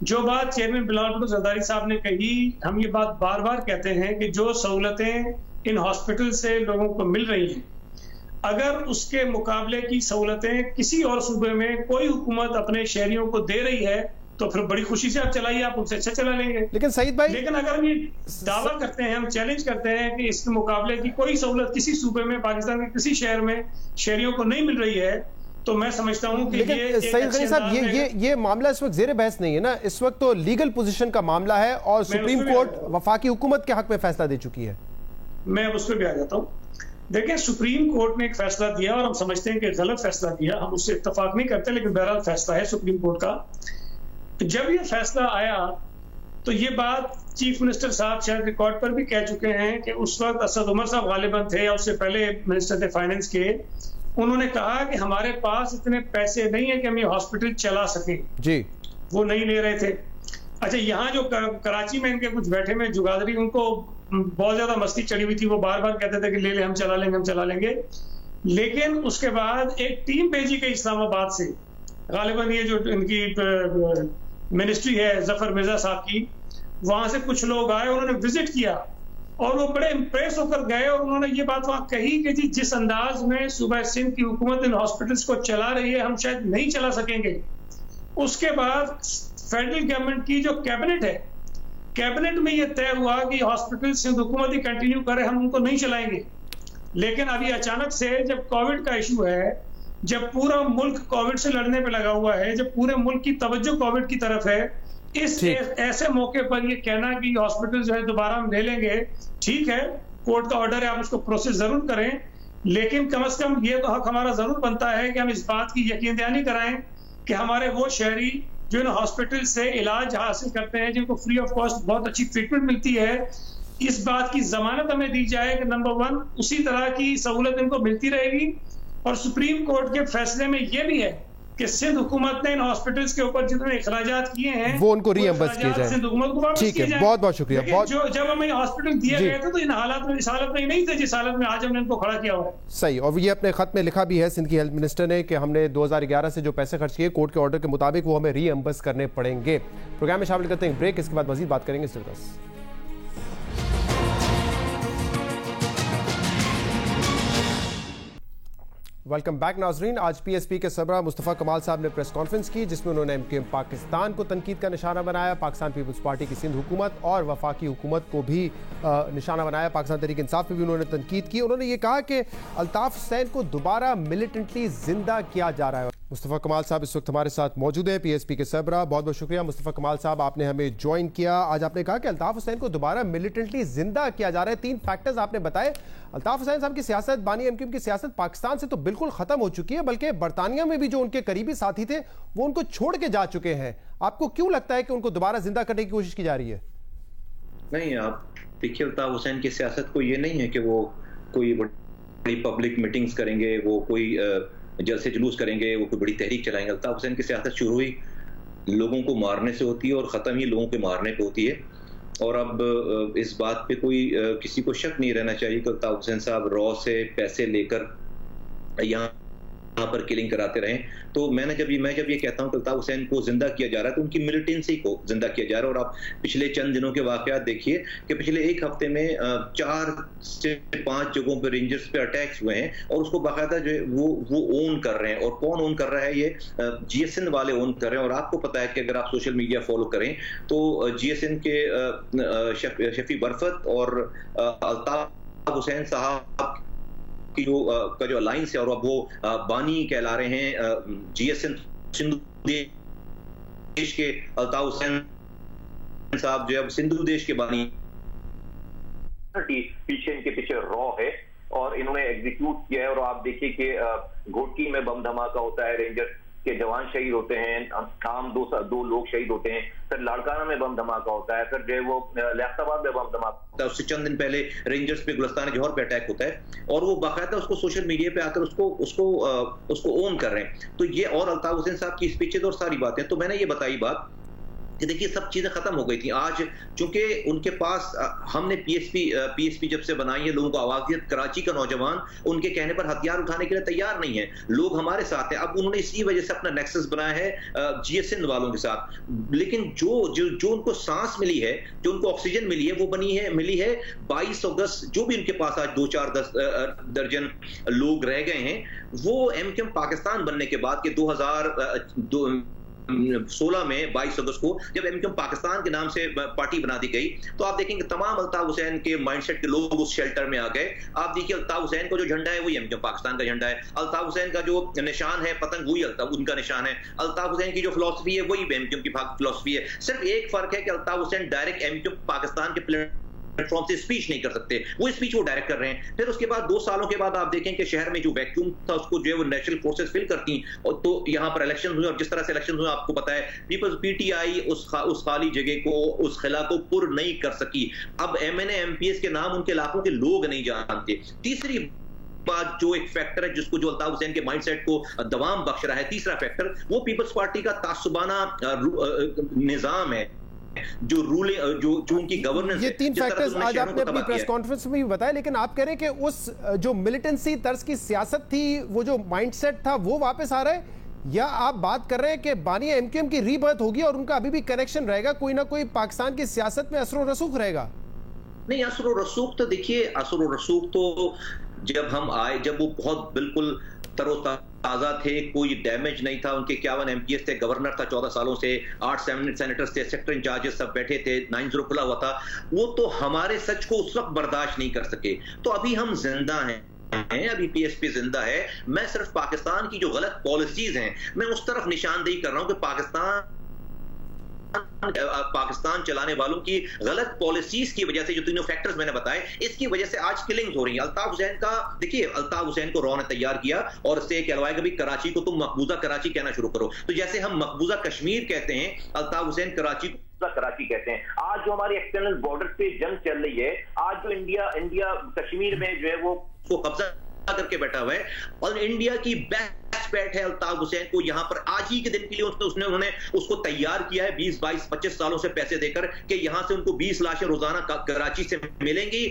जो बात चेयरमैन बिलावल भुट्टो जरदारी साहब ने कही, हम ये बात बार बार कहते हैं कि जो सहूलतें इन हॉस्पिटल से लोगों को मिल रही हैं, अगर उसके मुकाबले की सहूलतें किसी और सूबे में कोई हुकूमत अपने शहरियों को दे रही है तो फिर बड़ी खुशी से आप चलाइए, आप उनसे अच्छा चला लेंगे। लेकिन सईद भाई, लेकिन अगर हम ये दावा करते हैं, हम चैलेंज करते हैं कि इसके मुकाबले की कोई सहूलत किसी सूबे में, पाकिस्तान के किसी शहर में शहरियों को नहीं मिल रही है, तो मैं समझता हूं कि ये सईद गनी साहब, ये मामला इस वक्त जेर बहस नहीं है ना, इस वक्त तो लीगल पोजीशन का मामला है और सुप्रीम कोर्ट वफाकी हुकूमत के हक में फैसला दे चुकी है। मैं उस पर भी आ जाता हूँ। देखिए, सुप्रीम कोर्ट ने एक फैसला दिया और हम समझते हैं कि गलत फैसला दिया, हम उससे इत्तेफाक नहीं करते, लेकिन बहरहाल फैसला है सुप्रीम कोर्ट का। जब ये फैसला आया तो ये बात चीफ मिनिस्टर साहब शायद रिकॉर्ड पर भी कह चुके हैं कि उस वक्त असद उमर साहब गालिबन थे या उससे पहले मिनिस्टर थे फाइनेंस के, उन्होंने कहा कि हमारे पास इतने पैसे नहीं है कि हम ये हॉस्पिटल चला सकें जी, वो नहीं ले रहे थे। अच्छा, यहाँ जो कराची में इनके कुछ बैठे में जुगादरी, उनको बहुत ज्यादा मस्ती चढ़ी हुई थी, वो बार बार कहते थे कि ले ले, हम चला लेंगे, हम चला लेंगे। लेकिन उसके बाद एक टीम भेजी गई इस्लामाबाद से, गालिबन ये जो इनकी मिनिस्ट्री है जफर मिर्जा साहब की, वहां से कुछ लोग आए, उन्होंने विजिट किया और वो बड़े इंप्रेस होकर गए और उन्होंने ये बात वहां कही कि जी जिस अंदाज में सूबा सिंध की हुकूमत इन हॉस्पिटल्स को चला रही है हम शायद नहीं चला सकेंगे। उसके बाद फेडरल गवर्नमेंट की जो कैबिनेट है, कैबिनेट में ये तय हुआ कि हॉस्पिटल सिंध हुकूमत ही कंटिन्यू करे, हम उनको नहीं चलाएंगे। लेकिन अभी अचानक से जब कोविड का इशू है, जब पूरा मुल्क कोविड से लड़ने पे लगा हुआ है, जब पूरे मुल्क की तवज्जो कोविड की तरफ है, इस ऐसे मौके पर ये कहना कि हॉस्पिटल जो है दोबारा हम ले लेंगे, ठीक है, कोर्ट का ऑर्डर है, आप उसको प्रोसेस जरूर करें, लेकिन कम से कम ये तो हक हमारा जरूर बनता है कि हम इस बात की यकीन दहानी कराएं कि हमारे वो शहरी जो इन हॉस्पिटल से इलाज हासिल करते हैं, जिनको फ्री ऑफ कॉस्ट बहुत अच्छी ट्रीटमेंट मिलती है, इस बात की जमानत हमें दी जाए कि नंबर 1 उसी तरह की सहूलत इनको मिलती रहेगी। और सुप्रीम कोर्ट के फैसले में यह भी है कि सिंध हुकूमत ने इन हॉस्पिटल्स के ऊपर जितने इखराजात किए हैं वो उनको रीइंबर्स किए जाए। सिंध हुकूमत को वापस ठीक किए है, जाए। बहुत बहुत शुक्रिया। बहुत जब हमें हॉस्पिटल दिए गए थे तो इस हालत में नहीं थे जिस हालत में आज हमने इनको खड़ा किया हुआ है। सही, और ये अपने खत में लिखा भी है सिंध की हेल्थ मिनिस्टर ने कि हमने 2011 से जो पैसे खर्च किए कोर्ट के ऑर्डर के मुताबिक वो हमें रीइंबर्स करने पड़ेंगे। प्रोग्राम में शामिल करते हैं ब्रेक, इसके बाद मजीद बात करेंगे। वेलकम बैक नाजरीन। आज पीएसपी के सरबराह मुस्तफ़ा कमाल साहब ने प्रेस कॉन्फ्रेंस की जिसमें उन्होंने एमक्यूएम पाकिस्तान को तनकीद का निशाना बनाया, पाकिस्तान पीपल्स पार्टी की सिंध हुकूमत और वफाकी हुकूमत को भी निशाना बनाया, पाकिस्तान तहरीक इंसाफ पे भी उन्होंने तनकीद की। उन्होंने ये कहा कि अल्ताफ हुसैन को दोबारा मिलिटेंटली जिंदा किया जा रहा है। मुस्तफ़ा कमाल साहब इस वक्त हमारे साथ मौजूद है, पीएसपी के सरबराह। बहुत बहुत शुक्रिया मुस्तफ़ा कमाल साहब, आपने हमें ज्वाइन किया। आज आपने कहा कि अल्ताफ हुसैन को दोबारा मिलिटेंटली जिंदा किया जा रहा है। 3 फैक्टर्स आपने बताए। अल्ताफ हुसैन साहब की सियासत, बानी एमक्यूएम की सियासत पाकिस्तान से तो बिल्कुल खत्म हो चुकी है, बल्कि बरतानिया में भी जो उनके करीबी साथी थे वो उनको छोड़ के जा चुके हैं। आपको क्यों लगता है कि उनको दोबारा जिंदा करने की कोशिश की जा रही है? नहीं, आप देखिए, अल्ताफ हुसैन की सियासत को ये नहीं है कि वो कोई बड़ी पब्लिक मीटिंग्स करेंगे, वो कोई जलसे जुलूस करेंगे, वो कोई बड़ी तहरीक चलाएंगे। अल्ताफ हुसैन की सियासत शुरू हुई लोगों को मारने से होती है और ख़त्म ही लोगों के मारने पे होती है। और अब इस बात पे कोई किसी को शक नहीं रहना चाहिए कि अल्ताफ हुसैन साहब रॉ से पैसे लेकर यहाँ पर किलिंग कराते रहे। तो मैं जब ये कहता हूँ कि अल्ताफ हुसैन को जिंदा किया जा रहा है तो उनकी मिलिटेंसी को जिंदा किया जा रहा है। और आप पिछले चंद दिनों के वाकयात देखिए कि पिछले 1 हफ्ते में 4 से 5 जगहों पर रेंजर्स पे अटैक्स हुए हैं और उसको बाकायदा जो है वो ओन कर रहे हैं। और कौन ओन कर रहा है? ये जीएसएन वाले ओन कर रहे हैं। और आपको पता है कि अगर आप सोशल मीडिया फॉलो करें तो जीएसएन के शफी बरफत और अल्ताफ हुसैन साहब की जो अलायंस है और अब वो बानी कहला रहे हैं जीएसएन सिंधु देश के। अल्ताफ हुसैन साहब जो है सिंधु देश के बानी, पीछे इनके पीछे रॉ है और इन्होंने एग्जीक्यूट किया है। और आप देखिए कि घोटी में बम धमाका होता है, रेंजर के जवान शहीद होते हैं, आम 2 लोग शहीद होते हैं, फिर लाड़काना में बम धमाका होता है, फिर जो है वो लियाकताबाद में बम धमाका होता है। उससे चंद दिन पहले रेंजर्स पे गुलिस्तान जौहर पे अटैक होता है और वो बाकायदा उसको सोशल मीडिया पे आकर उसको ओन कर रहे हैं। तो ये और अल्ताफ हुसैन साहब की स्पीचेज और सारी बातें, तो मैंने ये बताई बात कि देखिए सब चीजें खत्म हो गई थी। आज चूंकि उनके पास हमने पीएसपी जब से बनाई है, लोगों को आवाज दी, कराची का नौजवान उनको कहने पर हथियार उठाने के लिए तैयार नहीं है, लोग हमारे साथ हैं। अब उन्होंने इसी वजह से अपना नेक्सस बनाया है जीएसएन वालों के साथ। लेकिन जो उनको सांस मिली है, जो उनको ऑक्सीजन मिली है, वो मिली है 22 अगस्त। जो भी उनके पास आज 2-4 दर्जन लोग रह गए हैं, वो एमक्यूएम पाकिस्तान बनने के बाद के 2016 में 22 अगस्त को जब एमक्यूएम पाकिस्तान के नाम से पार्टी बना दी गई, तो आप देखेंगे तमाम अल्ताफ हुसैन के माइंडसेट के लोग उस शेल्टर में आ गए। आप देखिए अल्ताफ हुसैन का जो झंडा है वही एमक्यूएम पाकिस्तान का झंडा है, अल्ताफ हुसैन का जो निशान है पतंग वही उनका निशान है, अल्ताफ हुसैन की जो फिलॉसफी है वही एमक्यूएम की फिलॉसफी है। सिर्फ एक फर्क है कि अल्ताफ हुसैन डायरेक्ट एमक्यूएम पाकिस्तान के प्लेटफॉर्म से स्पीच नहीं कर सकते, वो स्पीच वो डायरेक्ट कर रहे हैं। फिर उसके बाद 2 सालों के बाद आप देखें कि शहर में जो वैक्यूम था उसको जो है वो नेचुरल फोर्सेस फिल करती, और तो यहाँ पर इलेक्शन हुए और जिस तरह से इलेक्शन हुए आपको पता है पीपल्स पीटीआई उस खाली जगह को, उस खिला को पुर नहीं कर सकी। अब एमएनए एमपीएस के नाम उनके इलाकों के लोग नहीं जानते। तीसरी बात जो एक फैक्टर है जिसको जो अल्ताफ हुसैन के माइंडसेट को दवाम बख्श रहा है, तीसरा फैक्टर वो पीपल्स पार्टी का तासुबाना निजाम है, जो उनकी गवर्नेंस। ये 3 फैक्टर्स आज आपने अपनी प्रेस कॉन्फ्रेंस में भी बताया, लेकिन आप कह रहे हैं कि उस जो मिलिटेंसी तर्ज की सियासत थी, वो जो माइंडसेट था वो वापस आ रहा है, या आप बात कर रहे हैं कि बानिया एमक्यूएम की रीबर्थ होगी और उनका अभी भी कनेक्शन रहेगा, कोई ना कोई पाकिस्तान की सियासत में असर और रसूख रहेगा? नहीं, असर रसूख तो देखिए, असर रसूख तो जब हम आए, जब वो बहुत बिल्कुल तरोताजा थे, कोई डैमेज नहीं था, उनके 51 MPs थे, गवर्नर था 14 सालों से, 8 सेनेटर्स थे, सेक्टर इंचार्जेस सब बैठे थे, 9-0 खुला हुआ था, वो तो हमारे सच को उस वक्त बर्दाश्त नहीं कर सके। तो अभी हम जिंदा हैं, अभी PSP जिंदा है। मैं सिर्फ पाकिस्तान की जो गलत पॉलिसीज हैं, मैं उस तरफ निशानदेही कर रहा हूं कि पाकिस्तान चलाने वालों की गलत पॉलिसीज की वजह से, जो तीनों फैक्टर्स मैंने बताए, इसकी वजह से आज किलिंग्स हो रही हैं। अल्ताफ हुसैन का देखिए, अल्ताफ हुसैन को रॉ ने तैयार किया और इससे कहलवाया कि भाई कराची को तुम मकबूजा कराची कहना शुरू करो। तो जैसे हम मकबूजा कश्मीर कहते हैं, अल्ताफ हुसैन कराची कहते हैं। आज जो हमारी एक्सटर्नल बॉर्डर पे जंग चल रही है, आज जो इंडिया कश्मीर में जो है वो कब्जा करके बैठा हुआ है, और इंडिया की बेस्ट बैट है अल्ताफ हुसैन को यहाँ पर आज ही के दिन के लिए उन्होंने उसको तैयार किया है 20, 22, 25 सालों से पैसे देकर कि यहाँ से उनको 20 लाशें रोजाना कराची से मिलेंगी,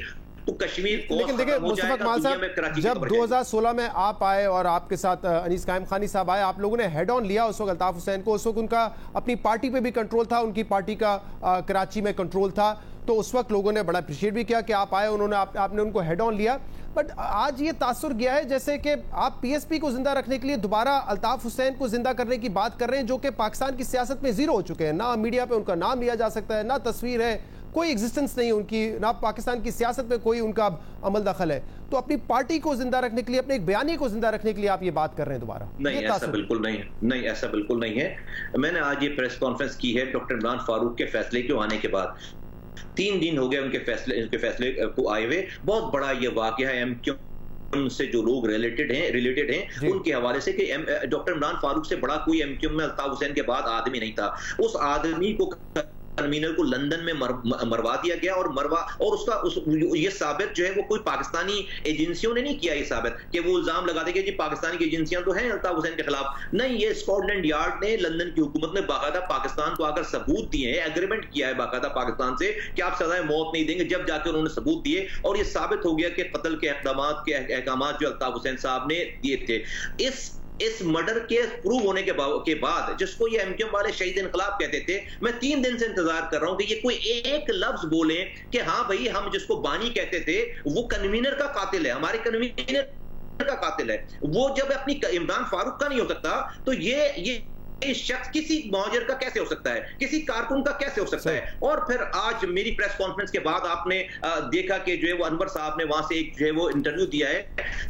तो कश्मीर को। लेकिन देखिए मुस्तफा कमाल साहब, जब 2016 में आप आए और आपके साथ अनीस कायम खानी साहब आए, आप लोगों ने हेड ऑन लिया उस वक्त अल्ताफ हुसैन को। उस वक्त उनका अपनी पार्टी पे भी कंट्रोल था, उनकी पार्टी का कराची में कंट्रोल था, तो उस वक्त लोगों ने बड़ा अप्रिशिएट भी किया कि आप आए, आपने उनको हेड ऑन लिया। बट आज ये तासुर गया है जैसे कि आप PSP को जिंदा रखने के लिए दोबारा अल्ताफ हुसैन को जिंदा करने की बात कर रहे हैं, जो कि पाकिस्तान की सियासत में जीरो हो चुके हैं। ना मीडिया पे उनका नाम लिया जा सकता है, ना तस्वीर है, कोई एग्जिस्टेंस नहीं उनकी, ना पाकिस्तान की सियासत में कोई उनका अमल दखल है। तो अपनी पार्टी को जिंदा रखने के लिए, अपने एक बयानी को जिंदा रखने के लिए आप ये बात कर रहे हैं दोबारा? नहीं, ऐसा बिल्कुल नहीं है। नहीं, ऐसा बिल्कुल नहीं है। मैंने आज ये प्रेस कॉन्फ्रेंस की है डॉक्टर इमरान फारूक के फैसले के आने के बाद। 3 दिन हो गए उनके फैसले को आए हुए। बहुत बड़ा ये वाकया है MQM से जो लोग रिलेटेड हैं उनके हवाले से कि डॉक्टर इमरान फारूक से बड़ा कोई MQM में अल्ताफ हुसैन के बाद आदमी नहीं था। उस आदमी को कन्वीनर को लंदन में मरवा दिया गया और ये साबित जो है वो कोई पाकिस्तानी एजेंसियों ने नहीं किया। ये साबित कि वो इल्जाम लगा देंगे कि पाकिस्तानी एजेंसियां तो हैं अल्ताफ हुसैन के खिलाफ। नहीं, ये स्कॉटलैंड यार्ड ने, लंदन की हुकूमत ने बाकायदा पाकिस्तान को आकर सबूत दिए हैं, एग्रीमेंट किया है बाकायदा पाकिस्तान से कि आप सजाए मौत नहीं देंगे। जब जाकर उन्होंने सबूत दिए और ये साबित हो गया कि कत्ल के अहकाम जो अल्ताफ हुसैन साहब ने दिए थे, इस मर्डर के प्रूव होने के बाद, जिसको ये MQM वाले शहीद इनकलाब कहते थे, मैं 3 दिन से इंतजार कर रहा हूं कि ये कोई एक लफ्ज बोले कि हाँ भाई, हम जिसको बानी कहते थे वो कन्वीनर का कातिल है, हमारे कन्वीनर का कातिल है। वो जब अपनी इमरान फारूक का नहीं हो सकता, तो ये शख्स किसी मौजर का कैसे हो सकता है, किसी कारकुन का कैसे हो सकता है? और फिर आज मेरी प्रेस कॉन्फ्रेंस के बाद आपने देखा कि जो है वो अनवर साहब ने वहां से एक जो है वो इंटरव्यू दिया है,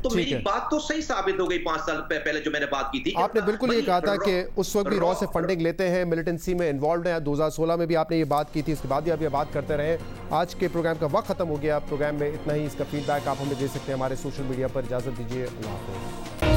तो मेरी बात तो सही साबित हो गई। 5 साल पहले जो मैंने बात की थी, आपने बिल्कुल ये कहा था कि उस वक्त भी रॉ से फंडिंग लेते हैं, मिलिटेंसी में इन्वॉल्व हैं। 2016 में भी आपने ये बात की थी, इसके बाद भी आप ये बात करते रहे। आज के प्रोग्राम का वक्त खत्म हो गया। प्रोग्राम में इतना ही। इसका फीडबैक आप हमें दे सकते हैं हमारे सोशल मीडिया पर। इजाजत दीजिए, अल्लाह हाफ़िज़।